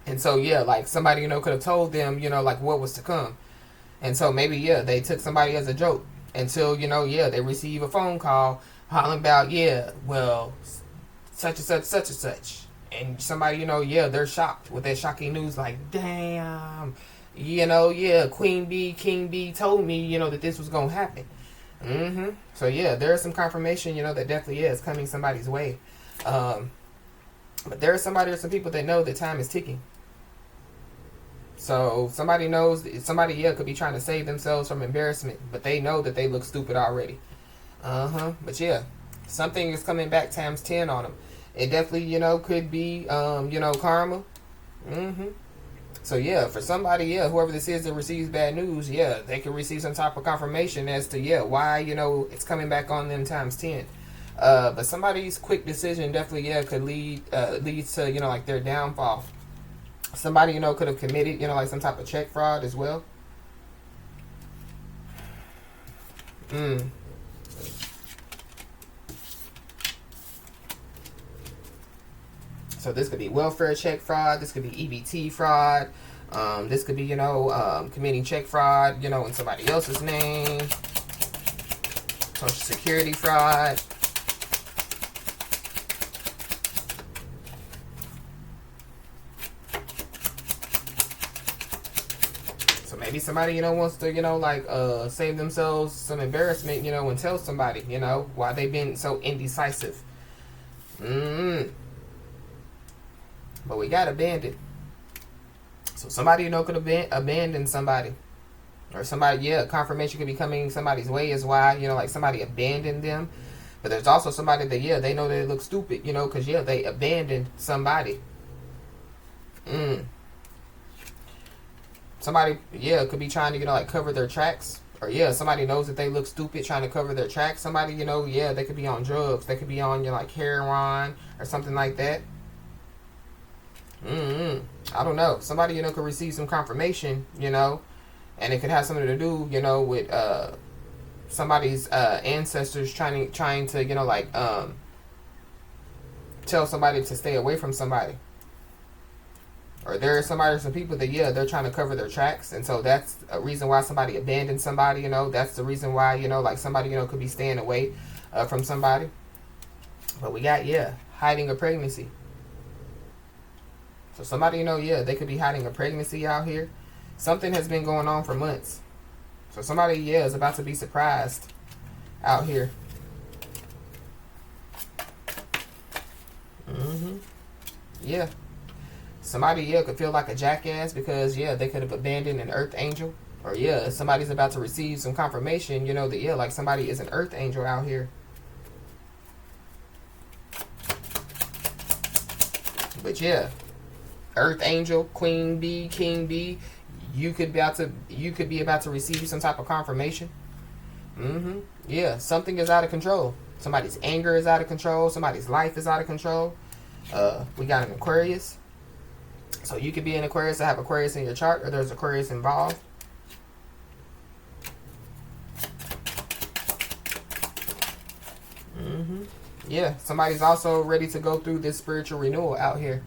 And so, yeah, like somebody, you know, could have told them, you know, like what was to come. And so maybe, yeah, they took somebody as a joke until, you know, yeah, they receive a phone call hollering about, yeah, well, such and such, such and such. And somebody, you know, yeah, they're shocked with that shocking news, like, damn, you know, yeah, Queen Bee, King Bee told me, you know, that this was going to happen. So, yeah, there's some confirmation, you know, that definitely is coming somebody's way. But there is somebody or some people that know that time is ticking. So somebody knows, somebody, yeah, could be trying to save themselves from embarrassment, but they know that they look stupid already. But yeah, something is coming back times 10 on them. It definitely, you know, could be, you know, karma. So yeah, for somebody, yeah, whoever this is that receives bad news, yeah, they could receive some type of confirmation as to, yeah, why, you know, it's coming back on them times 10. But somebody's quick decision definitely, yeah, could lead to, you know, like their downfall. Somebody, you know, could have committed, you know, like some type of check fraud as well. So this could be welfare check fraud. This could be EBT fraud. This could be, you know, committing check fraud, you know, in somebody else's name. Social security fraud. Maybe somebody, you know, wants to, you know, like save themselves some embarrassment, you know, and tell somebody, you know, why they've been so indecisive. But we got abandoned. So somebody, you know, could have abandoned somebody. Or somebody, yeah, confirmation could be coming somebody's way is why, you know, like somebody abandoned them. But there's also somebody that, yeah, they know they look stupid, you know, because, yeah, they abandoned somebody. Somebody, yeah, could be trying to, you know, like cover their tracks. Or, yeah, somebody knows that they look stupid trying to cover their tracks. Somebody, you know, yeah, they could be on drugs. They could be on, you know, like heroin or something like that. I don't know. Somebody, you know, could receive some confirmation, you know, and it could have something to do, you know, with somebody's ancestors trying to, you know, like tell somebody to stay away from somebody. Or there are somebody or some people that, yeah, they're trying to cover their tracks. And so that's a reason why somebody abandoned somebody, you know. That's the reason why, you know, like somebody, you know, could be staying away from somebody. But we got, yeah, hiding a pregnancy. So somebody, you know, yeah, they could be hiding a pregnancy out here. Something has been going on for months. So somebody, yeah, is about to be surprised out here. Yeah. Somebody, yeah, could feel like a jackass because, yeah, they could have abandoned an earth angel. Or, yeah, somebody's about to receive some confirmation, you know, that, yeah, like somebody is an earth angel out here. But, yeah, earth angel, queen bee, king bee, you could be about to receive some type of confirmation. Yeah, something is out of control. Somebody's anger is out of control. Somebody's life is out of control. We got an Aquarius. So you could be an Aquarius or have Aquarius in your chart, or there's Aquarius involved. Yeah, somebody's also ready to go through this spiritual renewal out here.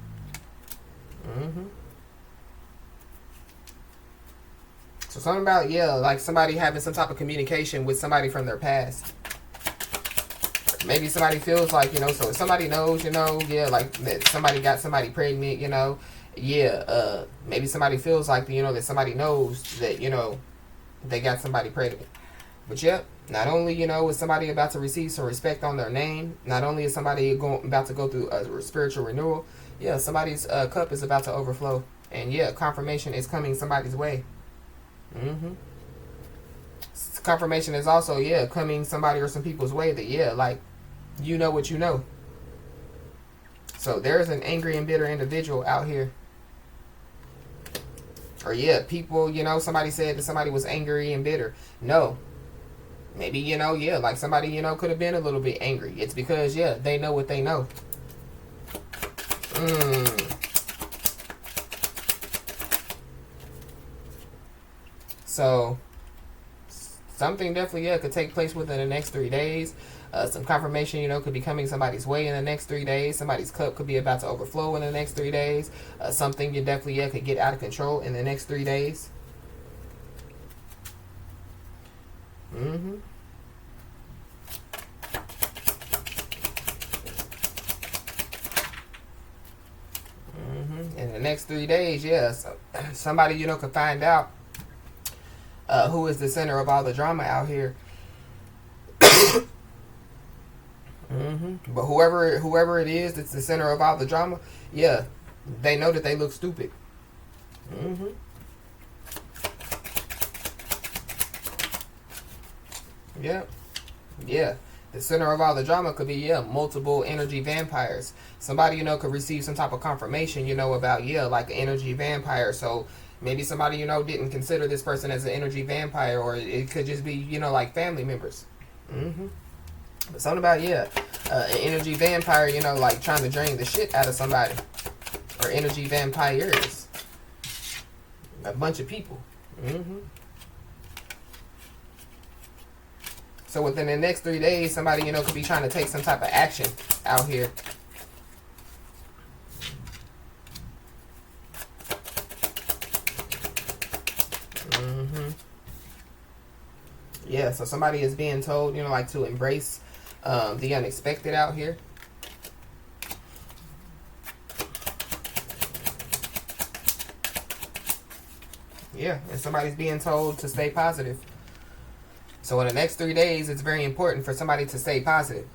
So something about, yeah, like somebody having some type of communication with somebody from their past. Maybe somebody feels like, you know, so if somebody knows, you know, yeah, like that somebody got somebody pregnant, you know, yeah, maybe somebody feels like, you know, that somebody knows that, you know, they got somebody pregnant. But yep, not only, you know, is somebody about to receive some respect on their name, not only is somebody about to go through a spiritual renewal, yeah, somebody's cup is about to overflow. And yeah, confirmation is coming somebody's way. Confirmation is also, yeah, coming somebody or some people's way that, yeah, like, you know what you know. So there's an angry and bitter individual out here. Or yeah, people, you know, somebody said that somebody was angry and bitter. No, Maybe, yeah, like somebody, could have been a little bit angry. It's because, yeah, they know what they know. So, something definitely, yeah, could take place within the next 3 days. Some confirmation, could be coming somebody's way in the next 3 days. Somebody's cup could be about to overflow in the next 3 days. Something you definitely, yeah, could get out of control in the next 3 days. In the next 3 days, yeah, so somebody, could find out who is the center of all the drama out here. But whoever it is that's the center of all the drama, yeah, they know that they look stupid. Yeah. Yeah. The center of all the drama could be, yeah, multiple energy vampires. Somebody, could receive some type of confirmation, about, yeah, like an energy vampire. So maybe somebody, didn't consider this person as an energy vampire, or it could just be, like family members. But something about, yeah, an energy vampire, like trying to drain the shit out of somebody. Or energy vampires. A bunch of people. So within the next 3 days, somebody, could be trying to take some type of action out here. Yeah, so somebody is being told, like to embrace the unexpected out here. Yeah, and somebody's being told to stay positive. So in the next 3 days, it's very important for somebody to stay positive.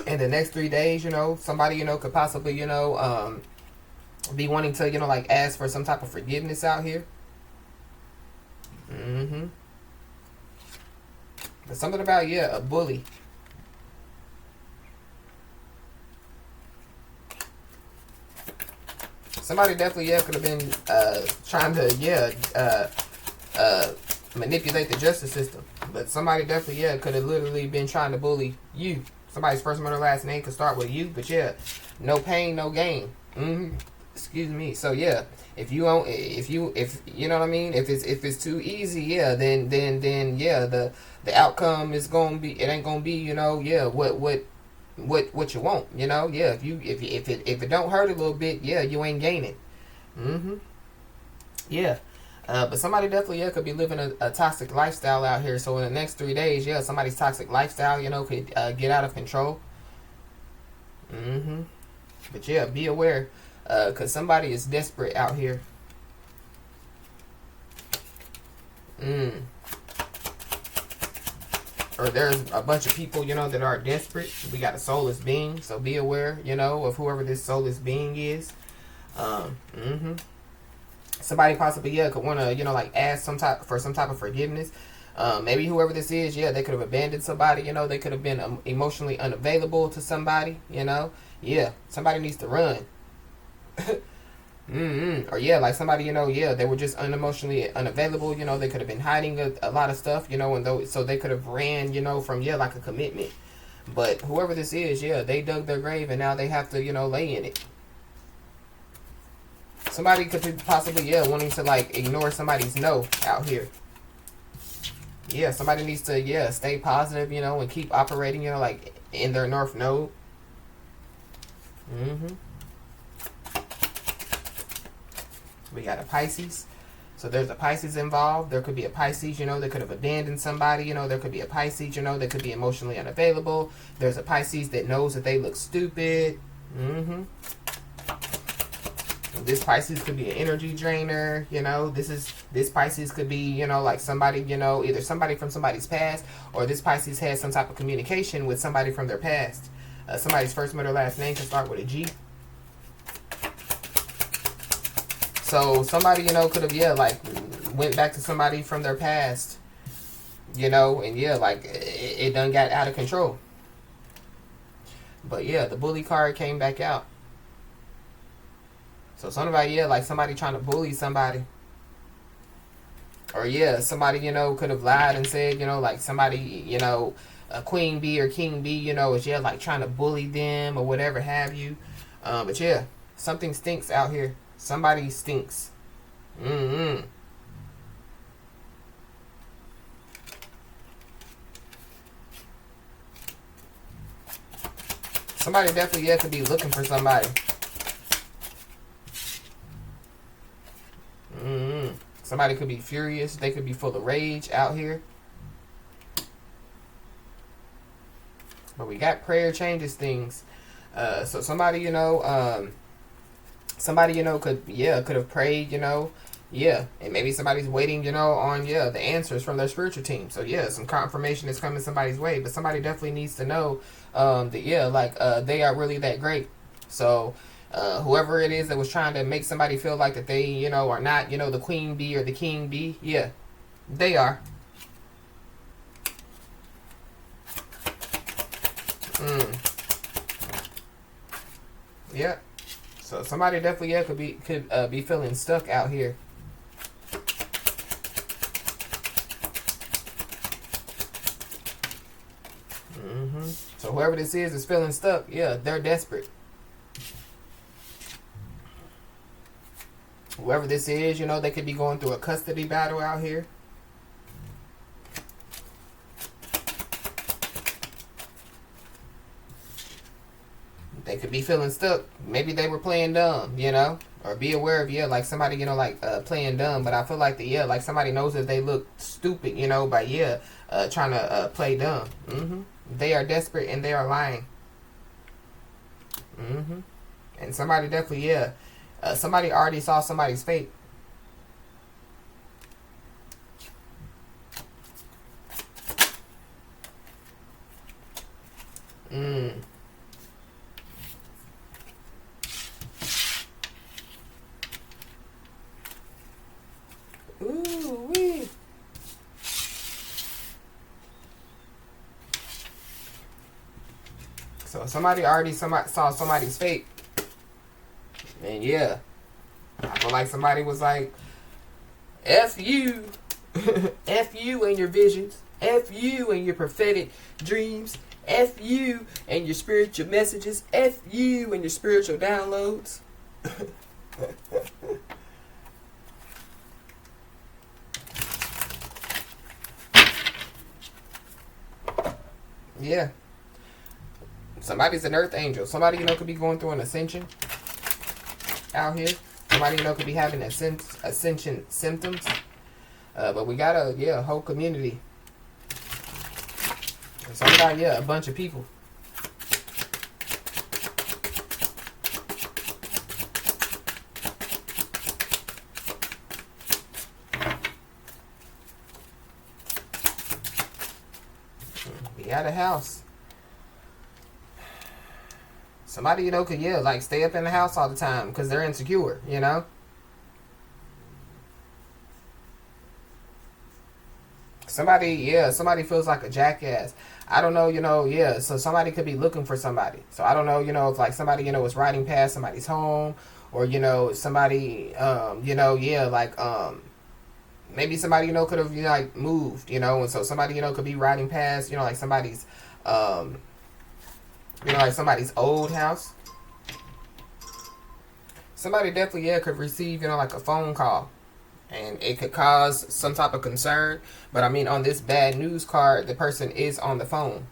In the next 3 days, somebody, could possibly, be wanting to, like ask for some type of forgiveness out here. But something about, yeah, a bully. Somebody definitely, yeah, could have been trying to, yeah, manipulate the justice system. But somebody definitely, yeah, could have literally been trying to bully you. Somebody's first, middle, last name could start with you. But, yeah, no pain, no gain. Excuse me. So, yeah, if you know what I mean? If it's too easy, yeah, then yeah, the outcome is gonna be, it ain't gonna be, yeah, what you want, yeah. If it don't hurt a little bit, yeah, you ain't gaining. Yeah. But somebody definitely, yeah, could be living a toxic lifestyle out here. So in the next 3 days, yeah, somebody's toxic lifestyle, could get out of control. But yeah, be aware, because somebody is desperate out here. Or there's a bunch of people, that are desperate. We got a soulless being, so be aware, of whoever this soulless being is. Somebody possibly, yeah, could want to, like ask some type of forgiveness. Maybe whoever this is, yeah, they could have abandoned somebody, they could have been emotionally unavailable to somebody, yeah, somebody needs to run. Or yeah, like somebody, yeah, they were just unemotionally unavailable, they could have been hiding a lot of stuff, and so they could have ran, from, yeah, like a commitment. But whoever this is, yeah, they dug their grave and now they have to, lay in it. Somebody could be possibly, yeah, wanting to like ignore somebody's no out here. Yeah, somebody needs to, yeah, stay positive, and keep operating, like in their north node. We got a Pisces. So there's a Pisces involved. There could be a Pisces, that could have abandoned somebody. There could be a Pisces, that could be emotionally unavailable. There's a Pisces that knows that they look stupid. This Pisces could be an energy drainer. This Pisces could be, like somebody, either somebody from somebody's past, or this Pisces has some type of communication with somebody from their past. Somebody's first, middle, last name can start with a G. So somebody, could have, yeah, like went back to somebody from their past, and yeah, like it done got out of control. But yeah, the bully card came back out. So somebody, yeah, like somebody trying to bully somebody. Or yeah, somebody, you know, could have lied and said, you know, like somebody, you know, a queen bee or king bee, you know, is yeah, like trying to bully them or whatever have you. But yeah, something stinks out here. Somebody stinks. Mm-hmm. Somebody definitely yeah could be looking for somebody. Mm-hmm. Somebody could be furious. They could be full of rage out here. But we got prayer changes things. So somebody, you know, somebody, you know, could have prayed, you know, yeah, and maybe somebody's waiting, you know, on the answers from their spiritual team. So yeah, some confirmation is coming somebody's way, but somebody definitely needs to know that they are really that great. So whoever it is that was trying to make somebody feel like that they, you know, are not, you know, the queen bee or the king bee, yeah, they are. Mm. Yeah. So somebody definitely could be feeling stuck out here. Mm-hmm. So whoever this is feeling stuck. Yeah, they're desperate. Whoever this is, you know, they could be going through a custody battle out here. They could be feeling stuck. Maybe they were playing dumb, you know, or be aware of like somebody, you know, like playing dumb. But I feel like like somebody knows that they look stupid, you know, by trying to play dumb. Mm-hmm. They are desperate and they are lying. Mm-hmm. And somebody definitely somebody already saw somebody's fate. Mm. Ooh wee. So somebody already saw somebody's fate. And yeah, I feel like somebody was like, F you. F you and your visions. F you and your prophetic dreams. F you and your spiritual messages. F you and your spiritual downloads. Yeah. Somebody's an earth angel. Somebody, you know, could be going through an ascension out here. Somebody, you know, could be having ascension symptoms. But we got a whole community. So we got a bunch of people. We got a house. Somebody, you know, could like stay up in the house all the time because they're insecure, you know. Somebody feels like a jackass. I don't know, you know, so somebody could be looking for somebody. So I don't know, you know, if like somebody, you know, is riding past somebody's home or, you know, somebody, maybe somebody, you know, could have, you know, like moved, you know, and so somebody, you know, could be riding past, you know, like somebody's, like somebody's old house. Somebody definitely, could receive, you know, like a phone call. And it could cause some type of concern. But I mean, on this bad news card, the person is on the phone.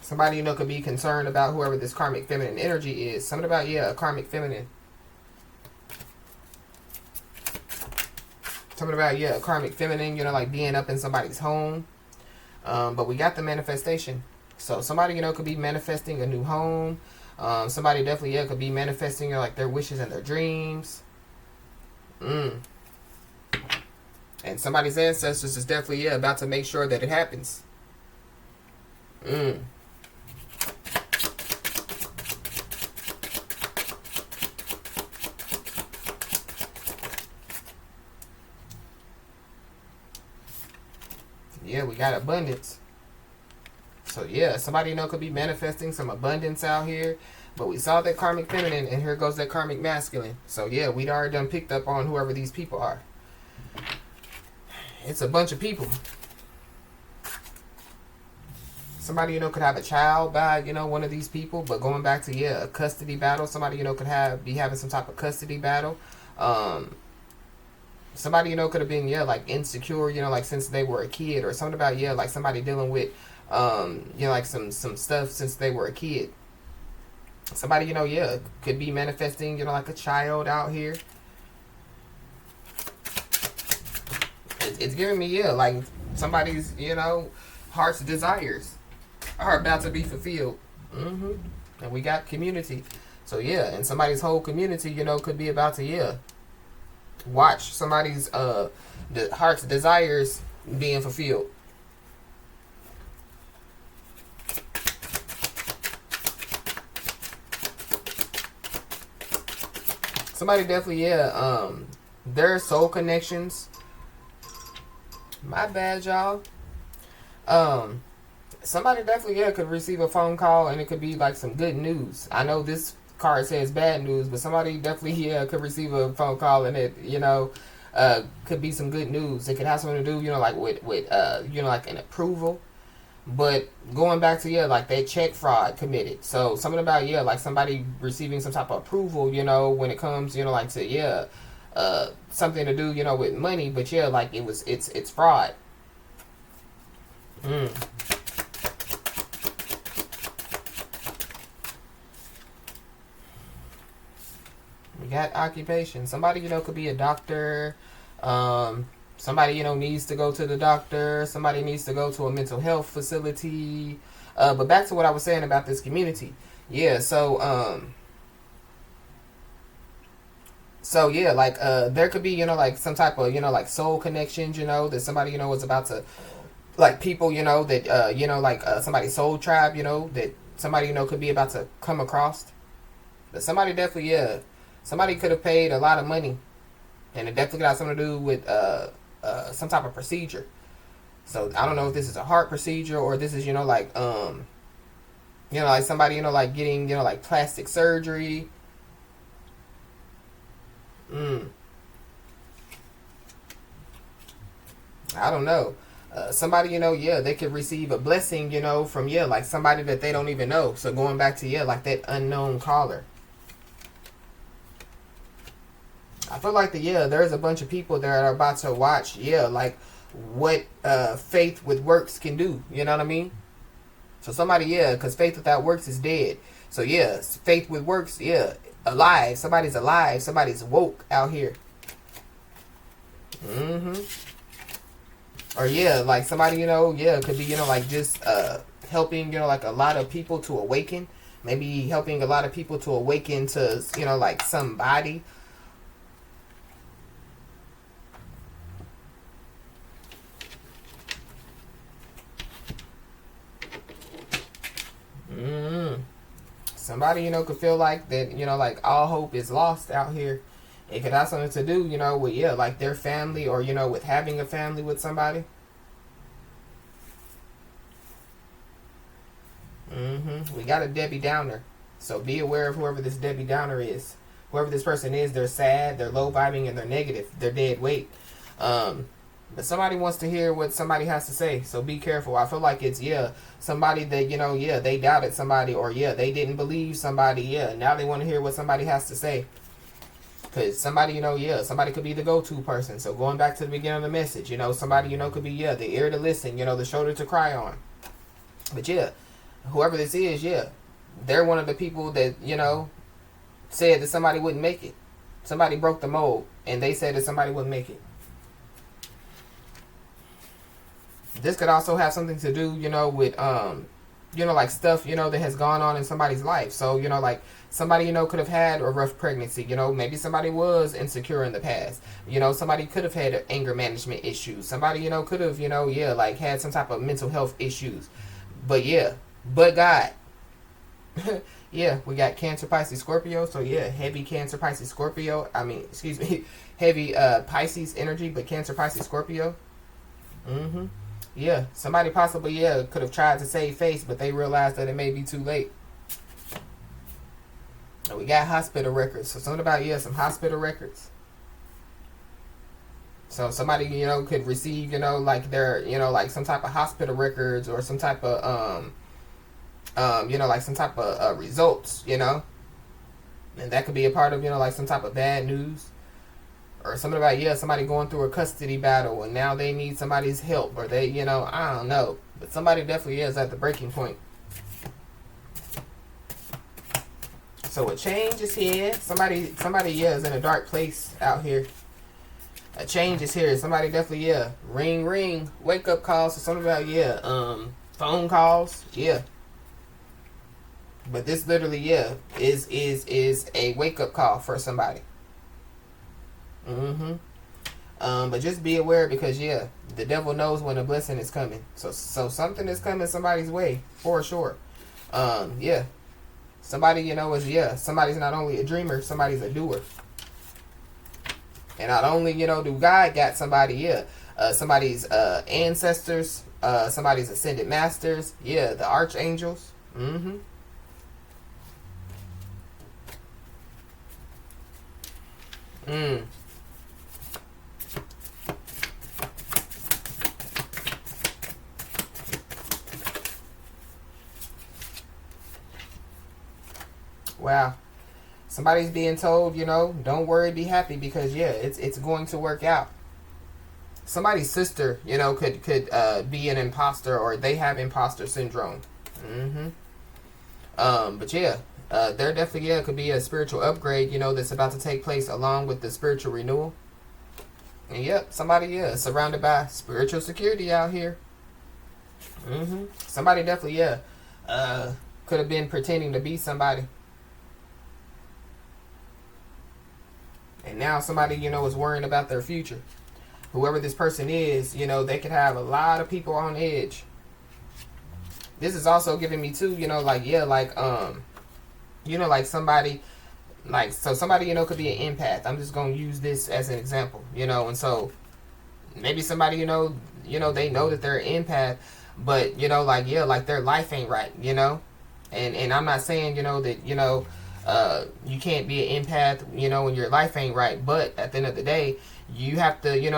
Somebody, you know, could be concerned about whoever this karmic feminine energy is. Something about, a karmic feminine. Something about, a karmic feminine, you know, like being up in somebody's home. But we got the manifestation. So somebody, you know, could be manifesting a new home. Somebody definitely, could be manifesting, like their wishes and their dreams. And somebody's ancestors is definitely, about to make sure that it happens. Yeah, we got abundance. So yeah, somebody, you know, could be manifesting some abundance out here. But we saw that karmic feminine, and here goes that karmic masculine. So yeah, we'd already done picked up on whoever these people are. It's a bunch of people. Somebody, you know, could have a child by, you know, one of these people. But going back to, yeah, a custody battle. Somebody, you know, could be having some type of custody battle. Somebody, you know, could have been, yeah, like insecure, you know, like since they were a kid, or something about, yeah, like somebody dealing with, you know, like some stuff since they were a kid. Somebody, you know, yeah, could be manifesting, you know, like a child out here. It's giving me, yeah, like somebody's, you know, heart's desires are about to be fulfilled. And we got community. So yeah, and somebody's whole community, you know, could be about to, yeah, watch somebody's heart's desires being fulfilled. Somebody definitely, yeah, their soul connections. My bad, y'all. Somebody definitely, yeah, could receive a phone call, and it could be like some good news. I know this card says bad news, but somebody definitely, yeah, could receive a phone call, and it, you know, could be some good news. It could have something to do, you know, like with you know, like an approval. But going back to, yeah, like that check fraud committed. So something about, yeah, like somebody receiving some type of approval, you know, when it comes, you know, like to, yeah, something to do, you know, with money. But yeah, like it's fraud. We got occupation. Somebody, you know, could be a doctor. Somebody, you know, needs to go to the doctor. Somebody needs to go to a mental health facility. But back to what I was saying about this community. Yeah, so yeah, like there could be, you know, like some type of, you know, like soul connections, you know, that somebody, you know, was about to, like people, you know, that you know, like somebody's soul tribe, you know, that somebody, you know, could be about to come across. But somebody definitely, yeah, somebody could have paid a lot of money, and it definitely got something to do with some type of procedure. So I don't know if this is a heart procedure, or this is, you know, like you know, like somebody, you know, like getting, you know, like plastic surgery. I don't know. Somebody, you know, yeah, they could receive a blessing, you know, from, yeah, like somebody that they don't even know. So going back to, yeah, like that unknown caller. I feel like there's a bunch of people that are about to watch, yeah, like what faith with works can do. You know what I mean? So somebody, yeah, because faith without works is dead. So yeah, faith with works, yeah, alive. Somebody's alive. Somebody's woke out here. Or yeah, like somebody, you know, yeah, could be, you know, like just helping, you know, like a lot of people to awaken. Maybe helping a lot of people to awaken to, you know, like somebody. Somebody, you know, could feel like that, you know, like all hope is lost out here. It could have something to do, you know, with, yeah, like their family, or, you know, with having a family with somebody. We got a Debbie Downer. So be aware of whoever this Debbie Downer is. Whoever this person is, they're sad, they're low vibing, and they're negative. They're dead weight. But somebody wants to hear what somebody has to say, so be careful. I feel like it's, yeah, somebody that, you know, yeah, they doubted somebody, or, yeah, they didn't believe somebody, yeah, now they want to hear what somebody has to say. Because somebody, you know, yeah, somebody could be the go-to person. So going back to the beginning of the message, you know, somebody, you know, could be, yeah, the ear to listen, you know, the shoulder to cry on. But, yeah, whoever this is, yeah, they're one of the people that, you know, said that somebody wouldn't make it. Somebody broke the mold, and they said that somebody wouldn't make it. This could also have something to do, you know, with, you know, like stuff, you know, that has gone on in somebody's life. So, you know, like somebody, you know, could have had a rough pregnancy. You know, maybe somebody was insecure in the past. You know, somebody could have had anger management issues. Somebody, you know, could have, you know, yeah, like had some type of mental health issues. But yeah, but God. Yeah, we got Cancer, Pisces, Scorpio. So yeah, heavy Cancer, Pisces, Scorpio. I mean, excuse me, heavy Pisces energy, but Cancer, Pisces, Scorpio. Yeah, somebody possibly, yeah, could have tried to save face, but they realized that it may be too late. And we got hospital records. So something about, yeah, some hospital records. So somebody, could receive, like their, like some type of hospital records or some type of, like some type of results, and that could be a part of, like some type of bad news. Or something about, yeah, somebody going through a custody battle and now they need somebody's help, or they, I don't know. But somebody definitely is at the breaking point. So a change is here. Somebody, yeah, is in a dark place out here. A change is here. Somebody definitely, yeah. Ring, ring. Wake up calls. So something about, yeah, phone calls. Yeah. But this literally, yeah, is a wake up call for somebody. But just be aware, because yeah, the devil knows when a blessing is coming. So something is coming somebody's way for sure. Yeah. Somebody, is, yeah, somebody's not only a dreamer, somebody's a doer. And not only, do God got somebody, yeah, somebody's ancestors, somebody's ascended masters, yeah, the archangels. Wow. Somebody's being told, don't worry, be happy, because yeah, it's going to work out. Somebody's sister, could be an imposter, or they have imposter syndrome. But yeah, there definitely, yeah, could be a spiritual upgrade, that's about to take place along with the spiritual renewal. And yep, somebody, yeah, surrounded by spiritual security out here. Somebody definitely, yeah, could have been pretending to be somebody. And now somebody, is worrying about their future. Whoever this person is, they could have a lot of people on edge. This is also giving me too, like, yeah, like, like somebody, like, so somebody, could be an empath. I'm just going to use this as an example, and so maybe somebody, they know that they're an empath, but, like, yeah, like their life ain't right, and I'm not saying, that, you can't be an empath, when your life ain't right. But at the end of the day, you have to, you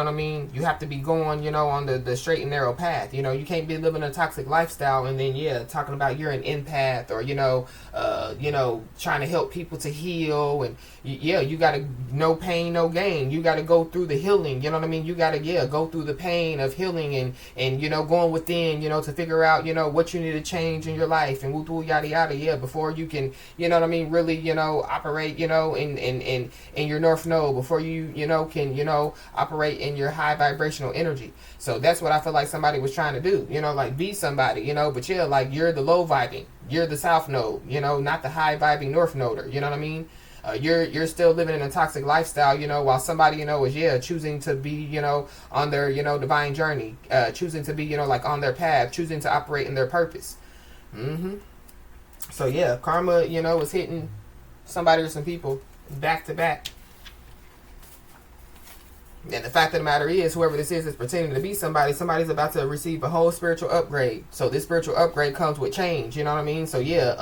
have to be going, on the straight and narrow path. You can't be living a toxic lifestyle and then, yeah, talking about you're an empath, or, trying to help people to heal. And, yeah, you got to, no pain, no gain. You got to go through the healing, You got to, yeah, go through the pain of healing and going within, to figure out, what you need to change in your life and woo yada yada, yeah, before you can, really, operate, in your North Node, before you, can, operate in your high vibrational energy. So that's what I feel like somebody was trying to do, like be somebody, but yeah, like you're the low vibing, you're the South Node, not the high vibing North Noder, you know what I mean? You're still living in a toxic lifestyle, while somebody, is, yeah, choosing to be, on their, divine journey, choosing to be, like on their path, choosing to operate in their purpose. So yeah, karma, is hitting somebody or some people back to back. And the fact of the matter is, whoever this is pretending to be somebody, somebody's about to receive a whole spiritual upgrade. So this spiritual upgrade comes with change, you know what I mean? So yeah,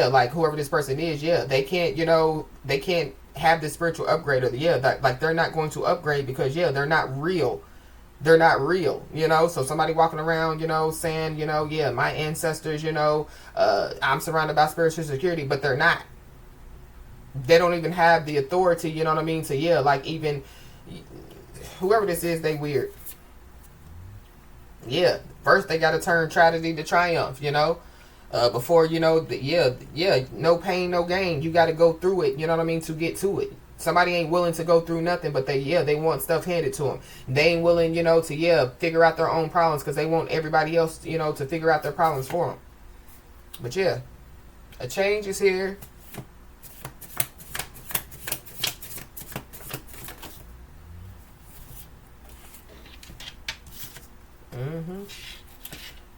like whoever this person is, yeah, they can't, they can't have this spiritual upgrade, or like they're not going to upgrade because, yeah, they're not real. They're not real, so somebody walking around, saying, yeah, my ancestors, I'm surrounded by spiritual security, but they're not. They don't even have the authority, you know what I mean, to, yeah, like even whoever this is, they weird. Yeah, first they got to turn tragedy to triumph, before, no pain, no gain. You got to go through it, you know what I mean, to get to it. Somebody ain't willing to go through nothing, but they want stuff handed to them. They ain't willing, to, figure out their own problems, because they want everybody else, to figure out their problems for them. But yeah, a change is here.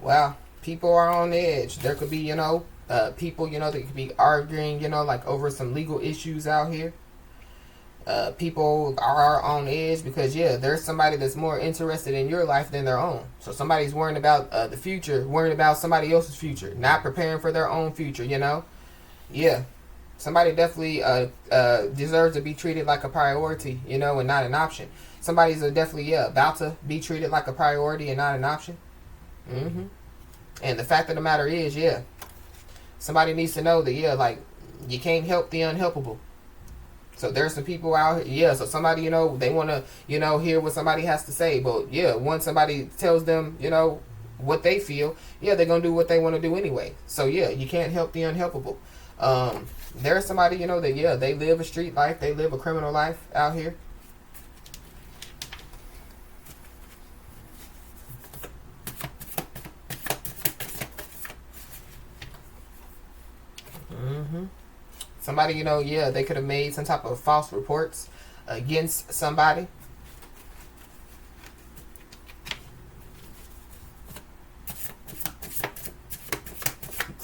Wow, people are on edge. There could be, people, they could be arguing, like over some legal issues out here. People are on edge because yeah, there's somebody that's more interested in your life than their own. So somebody's worrying about the future, worrying about somebody else's future, not preparing for their own future. Yeah. Somebody definitely deserves to be treated like a priority, and not an option. Somebody's definitely about to be treated like a priority and not an option. And the fact of the matter is, somebody needs to know that like you can't help the unhelpable. So there's some people out here, so somebody, they want to, hear what somebody has to say. But once somebody tells them, what they feel, they're going to do what they want to do anyway. So you can't help the unhelpable. There's somebody, that, they live a street life, they live a criminal life out here. Somebody, they could have made some type of false reports against somebody.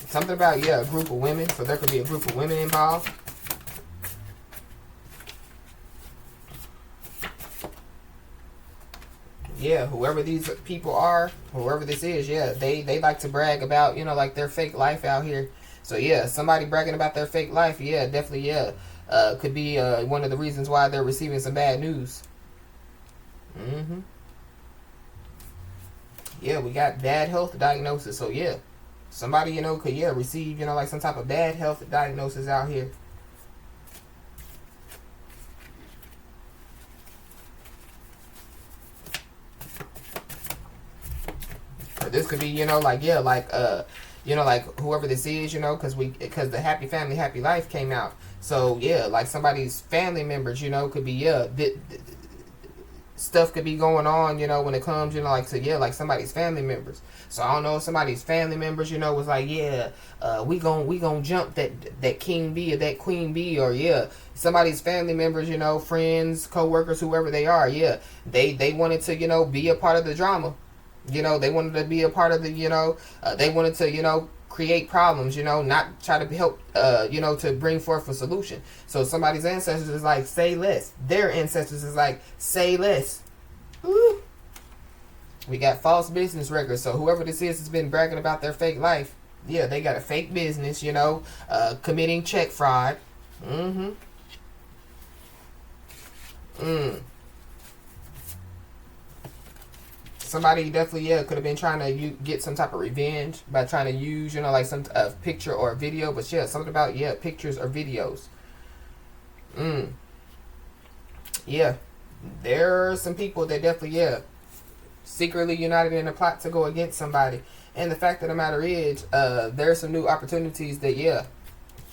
Something about, a group of women. So there could be a group of women involved. Whoever these people are, whoever this is, they like to brag about, like their fake life out here. So somebody bragging about their fake life, definitely, could be one of the reasons why they're receiving some bad news. We got bad health diagnosis. So somebody, could receive, like some type of bad health diagnosis out here. Or this could be, like whoever this is, because the Happy Family, Happy Life came out. So like somebody's family members, could be stuff could be going on, when it comes, like somebody's family members. So I don't know if somebody's family members, was like, we gon' jump that king bee or that queen bee, or somebody's family members, friends, co-workers, whoever they are, they wanted to, be a part of the drama. They wanted to be a part of the, they wanted to, create problems, not try to help, to bring forth a solution. So somebody's ancestors is like, say less. Their ancestors is like, say less. Ooh. We got false business records. So whoever this is has been bragging about their fake life. They got a fake business, committing check fraud. Somebody definitely, could have been trying to get some type of revenge by trying to use, like some picture or video. But something about, pictures or videos. There are some people that definitely, secretly united in a plot to go against somebody. And the fact of the matter is, there are some new opportunities that,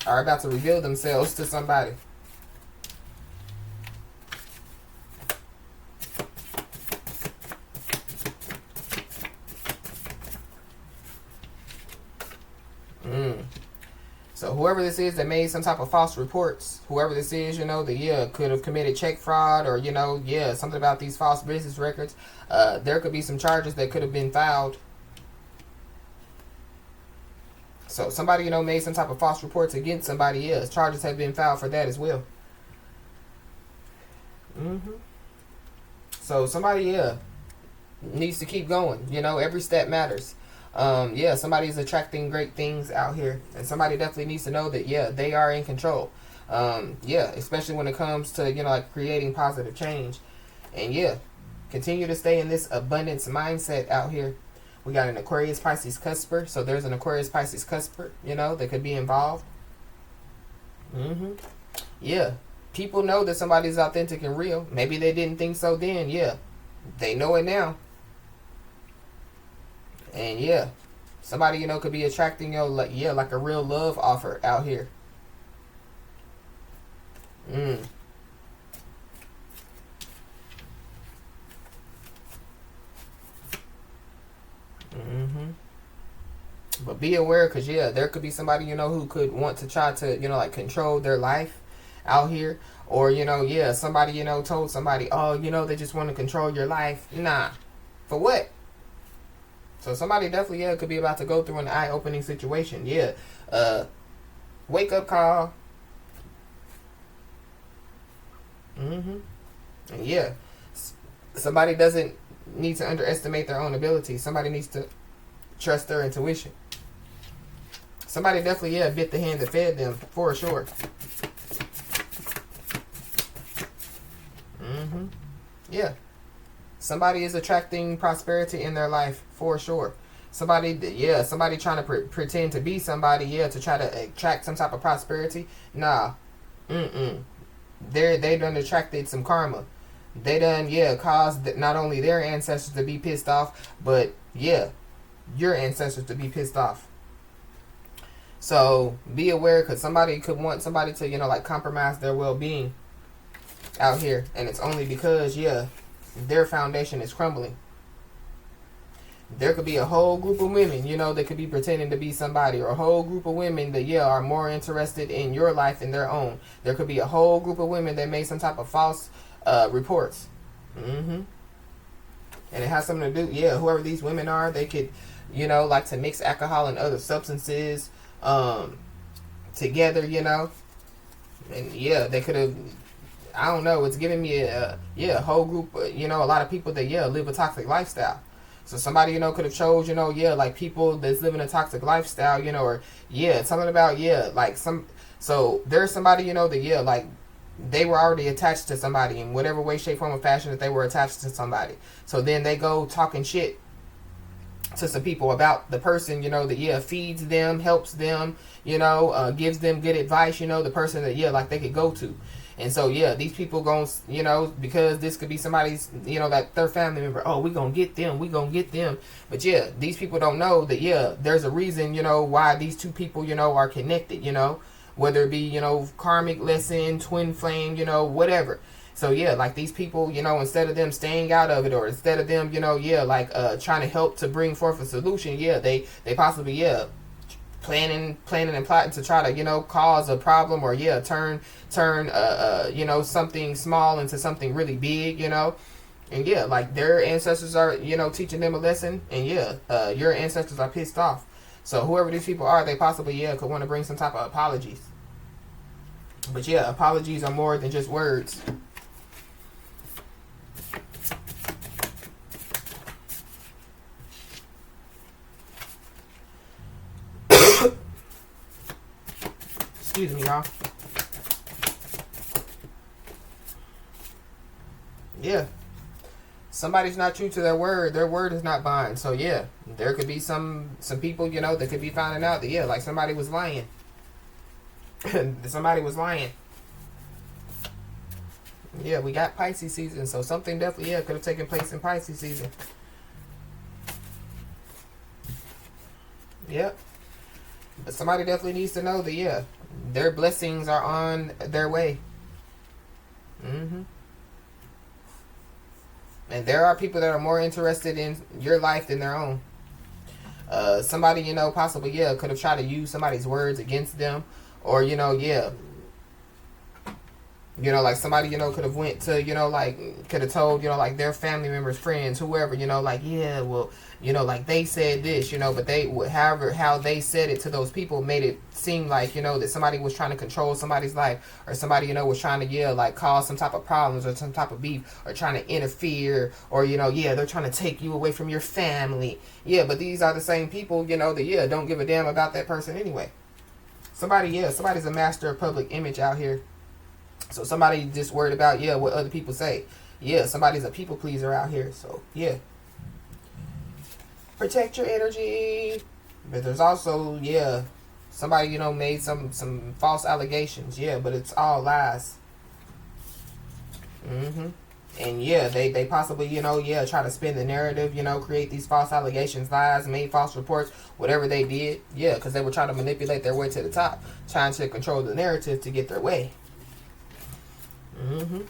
are about to reveal themselves to somebody. So whoever this is that made some type of false reports, whoever this is, that could have committed check fraud or, something about these false business records, there could be some charges that could have been filed. So somebody, made some type of false reports against somebody else. Charges have been filed for that as well. So somebody, needs to keep going. Every step matters. Somebody's attracting great things out here, and somebody definitely needs to know that they are in control. Especially when it comes to like creating positive change, and continue to stay in this abundance mindset out here. We got an Aquarius Pisces cusper, so there's an Aquarius Pisces cusper, that could be involved. People know that somebody's authentic and real. Maybe they didn't think so then. They know it now. And somebody could be attracting like a real love offer out here. But be aware, because there could be somebody who could want to try to like control their life out here, or somebody told somebody, oh, they just want to control your life. Nah, for what? So somebody definitely could be about to go through an eye-opening situation. Wake up call. Mm-hmm. And yeah, somebody doesn't need to underestimate their own ability. Somebody needs to trust their intuition. Somebody definitely, yeah, bit the hand that fed them, for sure. Mm-hmm. Yeah. Somebody is attracting prosperity in their life, for sure. Somebody, yeah, somebody trying to pretend to be somebody, yeah, to try to attract some type of prosperity. Nah. Mm-mm. They done attracted some karma. They done, yeah, caused not only their ancestors to be pissed off, but, yeah, your ancestors to be pissed off. So, be aware, because somebody could want somebody to, you know, like, compromise their well-being out here. And it's only because, yeah, their foundation is crumbling. There could be a whole group of women, you know, that could be pretending to be somebody, or a whole group of women that, yeah, are more interested in your life than their own. There could be a whole group of women that made some type of false reports. Mm-hmm. And it has something to do, yeah, whoever these women are, they could, you know, like to mix alcohol and other substances together, you know. And yeah, they could have, I don't know, it's giving me a whole group, you know, a lot of people that, yeah, live a toxic lifestyle. So somebody, you know, could have chose, you know, yeah, like people that's living a toxic lifestyle, you know, or, yeah, something about, yeah, like so there's somebody, you know, that, yeah, like they were already attached to somebody in whatever way, shape, form, or fashion that they were attached to somebody. So then they go talking shit to some people about the person, you know, that, yeah, feeds them, helps them, you know, gives them good advice, you know, the person that, yeah, like they could go to. And so, yeah, these people going, you know, because this could be somebody's, you know, that their family member. Oh, we going to get them. We going to get them. But, yeah, these people don't know that, yeah, there's a reason, you know, why these two people, you know, are connected, you know. Whether it be, you know, karmic lesson, twin flame, you know, whatever. So, yeah, like these people, you know, instead of them staying out of it, or instead of them, you know, yeah, like trying to help to bring forth a solution, yeah, they possibly, yeah, planning and plotting to try to, you know, cause a problem, or, yeah, turn you know, something small into something really big, you know. And, yeah, like their ancestors are, you know, teaching them a lesson, and, yeah, your ancestors are pissed off. So whoever these people are, they possibly, yeah, could want to bring some type of apologies. But, yeah, apologies are more than just words. Excuse me, y'all. Yeah. Somebody's not true to their word is not bond. So, yeah, there could be some people, you know, that could be finding out that, yeah, like somebody was lying. Somebody was lying. Yeah, we got Pisces season, so something definitely, yeah, could have taken place in Pisces season. Yep. But somebody definitely needs to know that, yeah, their blessings are on their way. Mm-hmm. And there are people that are more interested in your life than their own. Somebody, you know, possibly, yeah, could have tried to use somebody's words against them. Or, you know, yeah, you know, like somebody, you know, could have went to, you know, like could have told, you know, like their family members, friends, whoever, you know, like, yeah, well, you know, like they said this, you know, but they, however, how they said it to those people made it seem like, you know, that somebody was trying to control somebody's life, or somebody, you know, was trying to, yeah, like cause some type of problems or some type of beef, or trying to interfere, or, you know, yeah, they're trying to take you away from your family. Yeah, but these are the same people, you know, that, yeah, don't give a damn about that person anyway. Somebody, yeah, somebody's a master of public image out here. So somebody just worried about, yeah, what other people say. Yeah, somebody's a people pleaser out here. So, yeah. Protect your energy. But there's also, yeah, somebody, you know, made some false allegations. Yeah, but it's all lies. Mm-hmm. And, yeah, they possibly, you know, yeah, try to spin the narrative, you know, create these false allegations, lies, made false reports, whatever they did. Yeah, because they were trying to manipulate their way to the top, trying to control the narrative to get their way. Mm-hmm.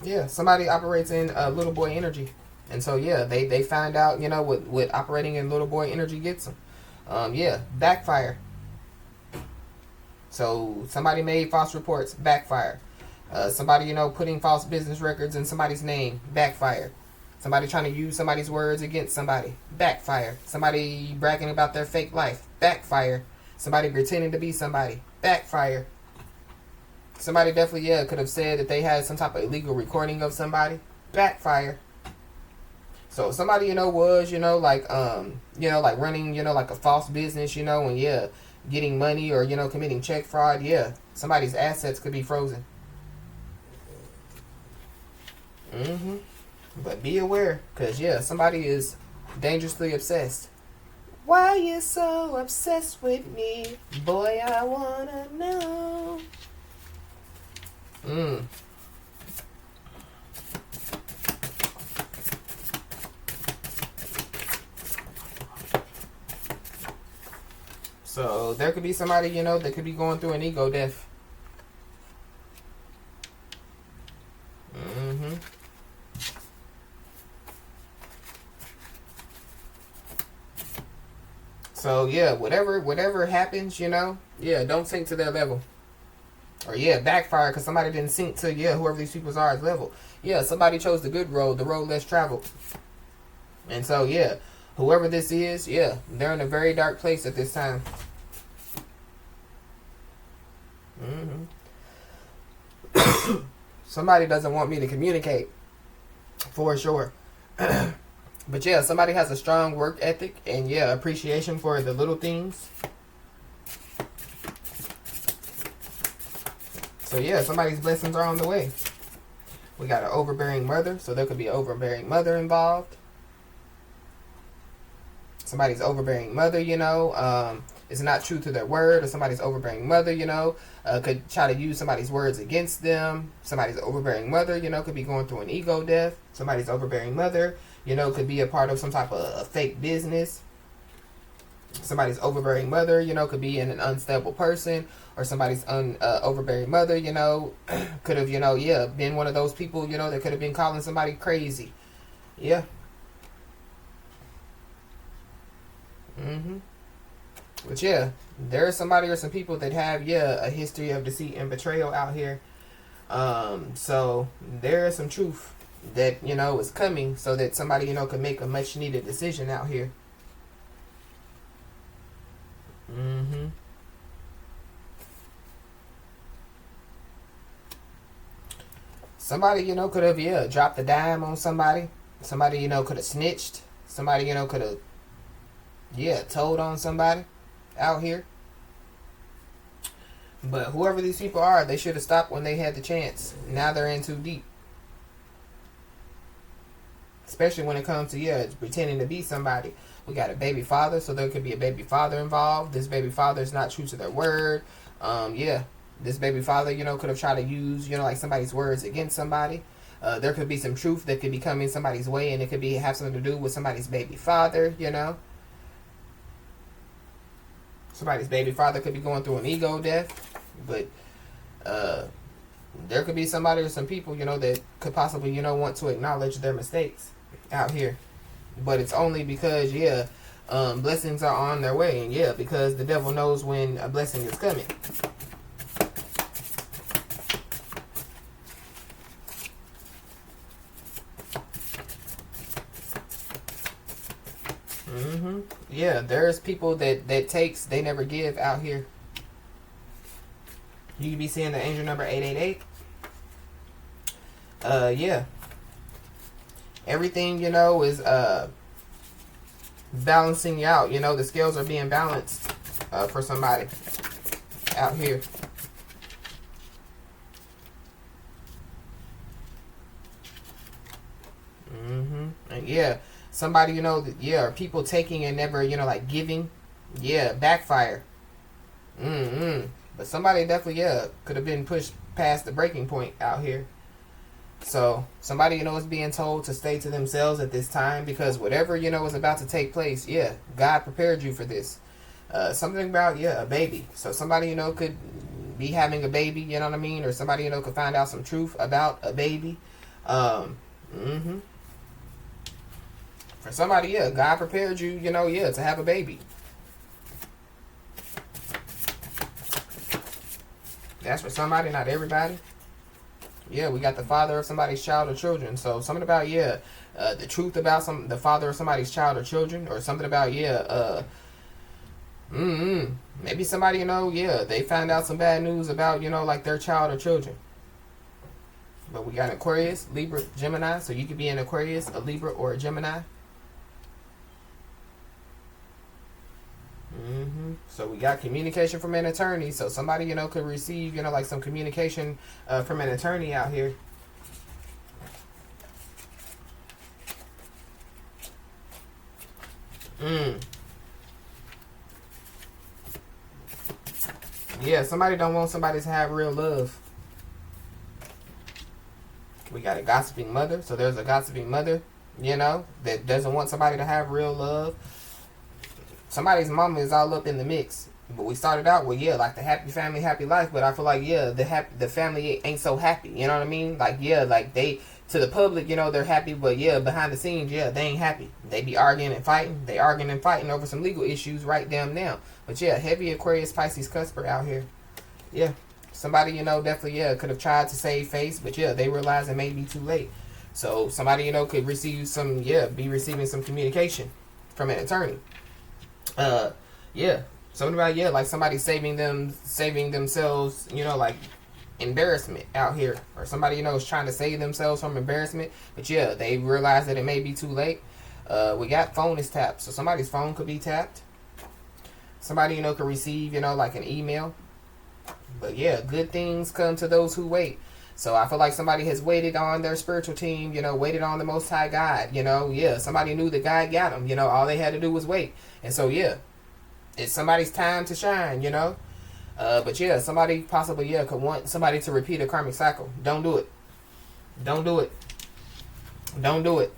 Yeah, somebody operates in little boy energy. And so, yeah, they find out, you know, what operating in little boy energy gets them. Yeah, backfire. So, somebody made false reports, backfire. Somebody, you know, putting false business records in somebody's name, backfire. Somebody trying to use somebody's words against somebody. Backfire. Somebody bragging about their fake life. Backfire. Somebody pretending to be somebody. Backfire. Somebody definitely, yeah, could have said that they had some type of illegal recording of somebody. Backfire. So somebody, was, like running, like a false business, and yeah, getting money or, committing check fraud. Yeah. Somebody's assets could be frozen. But be aware, because, yeah, somebody is dangerously obsessed. Why you so obsessed with me? Boy, I wanna know. So, there could be somebody, that could be going through an ego death. So yeah, whatever happens, yeah, don't sink to their level. Or yeah, backfire because somebody didn't sink to whoever these people are level. Yeah, somebody chose the good road, the road less traveled. And so yeah, whoever this is, yeah, they're in a very dark place at this time. Somebody doesn't want me to communicate, for sure. But yeah, somebody has a strong work ethic and yeah, appreciation for the little things. So yeah, somebody's blessings are on the way. We got an overbearing mother, so there could be an overbearing mother involved. Somebody's overbearing mother, is not true to their word, or somebody's overbearing mother, could try to use somebody's words against them. Somebody's overbearing mother, could be going through an ego death. Somebody's overbearing mother, could be a part of some type of fake business. Somebody's overbearing mother, could be an unstable person, or somebody's overbearing mother, could have, been one of those people, that could have been calling somebody crazy. Yeah. But yeah, there is somebody or some people that have, a history of deceit and betrayal out here. So there is some truth that, is coming so that somebody, can make a much needed decision out here. Somebody, could have, dropped a dime on somebody. Somebody, could have snitched. Somebody, could have, told on somebody out here. But whoever these people are, they should have stopped when they had the chance. Now they're in too deep. Especially when it comes to, pretending to be somebody. We got a baby father, so there could be a baby father involved. This baby father is not true to their word. This baby father, could have tried to use, like somebody's words against somebody. There could be some truth that could be coming somebody's way, and it could have something to do with somebody's baby father, Somebody's baby father could be going through an ego death. But there could be somebody or some people, that could possibly, want to acknowledge their mistakes out here. But it's only because, blessings are on their way. And because the devil knows when a blessing is coming. Yeah, there's people that takes, they never give out here. You could be seeing the angel number 888. Everything, is balancing you out. The scales are being balanced for somebody out here. And somebody, or people taking and never, like giving. Backfire. But somebody definitely, could have been pushed past the breaking point out here. So, somebody, is being told to stay to themselves at this time because whatever, is about to take place, God prepared you for this. Something about, a baby. So, somebody, could be having a baby, you know what I mean? Or somebody, could find out some truth about a baby. For somebody, God prepared you, to have a baby. That's for somebody, not everybody. Yeah, we got the father of somebody's child or children. So something about, yeah, the truth about the father of somebody's child or children, or something about, yeah, maybe somebody, yeah, they found out some bad news about, like their child or children. But we got Aquarius, Libra, Gemini. So you could be an Aquarius, a Libra, or a Gemini. So we got communication from an attorney. So somebody, could receive, like some communication from an attorney out here. Yeah, somebody don't want somebody to have real love. We got a gossiping mother. So there's a gossiping mother, that doesn't want somebody to have real love. Somebody's mama is all up in the mix. But we started out with, yeah, like the happy family, happy life. But I feel like, yeah, the family ain't so happy. You know what I mean? Like, yeah, like they, to the public, they're happy. But, yeah, behind the scenes, yeah, they ain't happy. They be arguing and fighting. They arguing and fighting over some legal issues right down now. But, yeah, heavy Aquarius, Pisces, Cusper out here. Yeah. Somebody, definitely, yeah, could have tried to save face. But, yeah, they realize it may be too late. So, somebody, could receive some, yeah, be receiving some communication from an attorney. Yeah. Something about, yeah, like somebody saving themselves, like embarrassment out here. Or somebody, is trying to save themselves from embarrassment. But yeah, they realize that it may be too late. We got phone is tapped. So somebody's phone could be tapped. Somebody, could receive, like an email. But yeah, good things come to those who wait. So I feel like somebody has waited on their spiritual team, waited on the Most High God, yeah. Somebody knew that God got them, all they had to do was wait. And so, yeah, it's somebody's time to shine, But yeah, somebody possibly, yeah, could want somebody to repeat a karmic cycle. Don't do it. Don't do it. Don't do it.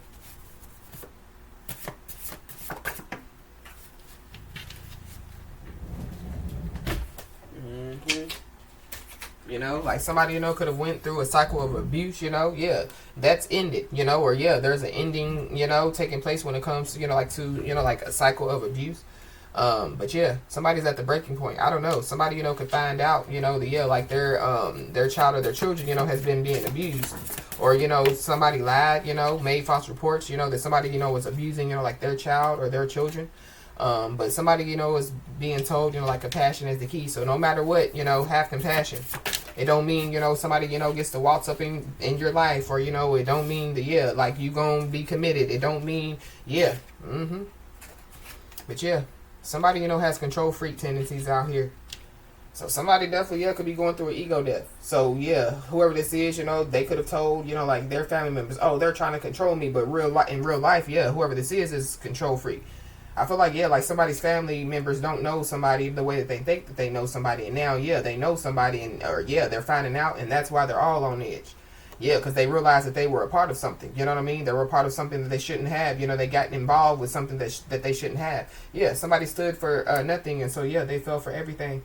Like somebody, could have went through a cycle of abuse, yeah, that's ended, or yeah, there's an ending, taking place when it comes to, like a cycle of abuse. But yeah, somebody's at the breaking point. I don't know. Somebody, could find out, that, yeah, like their child or their children, has been being abused. Or, somebody lied, made false reports, that somebody, was abusing, like their child or their children. But somebody, is being told, like compassion is the key. So no matter what, have compassion. It don't mean, somebody, gets to waltz up in your life. Or, it don't mean that, yeah, like you gonna be committed. It don't mean, yeah. But yeah, somebody, has control freak tendencies out here. So somebody definitely, yeah, could be going through an ego death. So yeah, whoever this is, they could have told, like their family members, oh, they're trying to control me. But in real life, yeah, whoever this is control freak. I feel like, yeah, like somebody's family members don't know somebody the way that they think that they know somebody. And now, yeah, they know somebody, or yeah, they're finding out, and that's why they're all on edge. Yeah, because they realized that they were a part of something. You know what I mean? They were a part of something that they shouldn't have. They got involved with something that they shouldn't have. Yeah, somebody stood for nothing, and so, yeah, they fell for everything.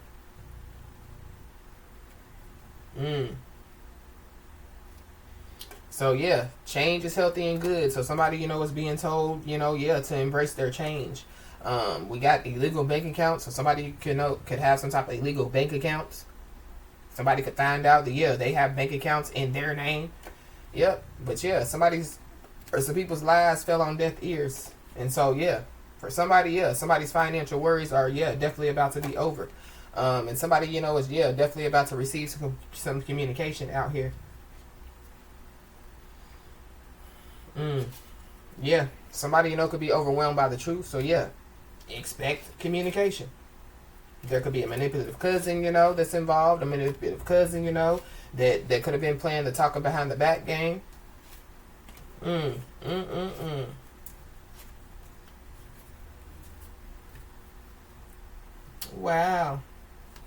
So yeah, change is healthy and good. So somebody, is being told, yeah, to embrace their change. We got illegal bank accounts. So somebody could have some type of illegal bank accounts. Somebody could find out that, yeah, they have bank accounts in their name. Yep. But yeah, some people's lives fell on deaf ears. And so yeah, for somebody, yeah, somebody's financial worries are, yeah, definitely about to be over. And somebody, is, yeah, definitely about to receive some communication out here. Yeah, somebody, could be overwhelmed by the truth. So yeah, expect communication. There could be a manipulative cousin, that's involved. A manipulative cousin, that could have been playing the talker behind the back game. Wow.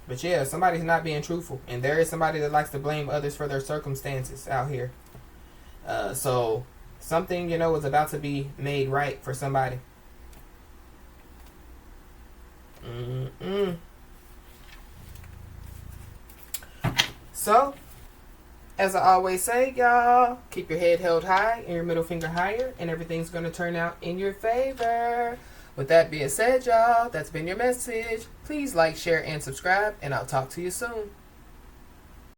But yeah, somebody's not being truthful. And there is somebody that likes to blame others for their circumstances out here. So something, is about to be made right for somebody. So, as I always say, y'all, keep your head held high and your middle finger higher, and everything's going to turn out in your favor. With that being said, y'all, that's been your message. Please like, share, and subscribe, and I'll talk to you soon.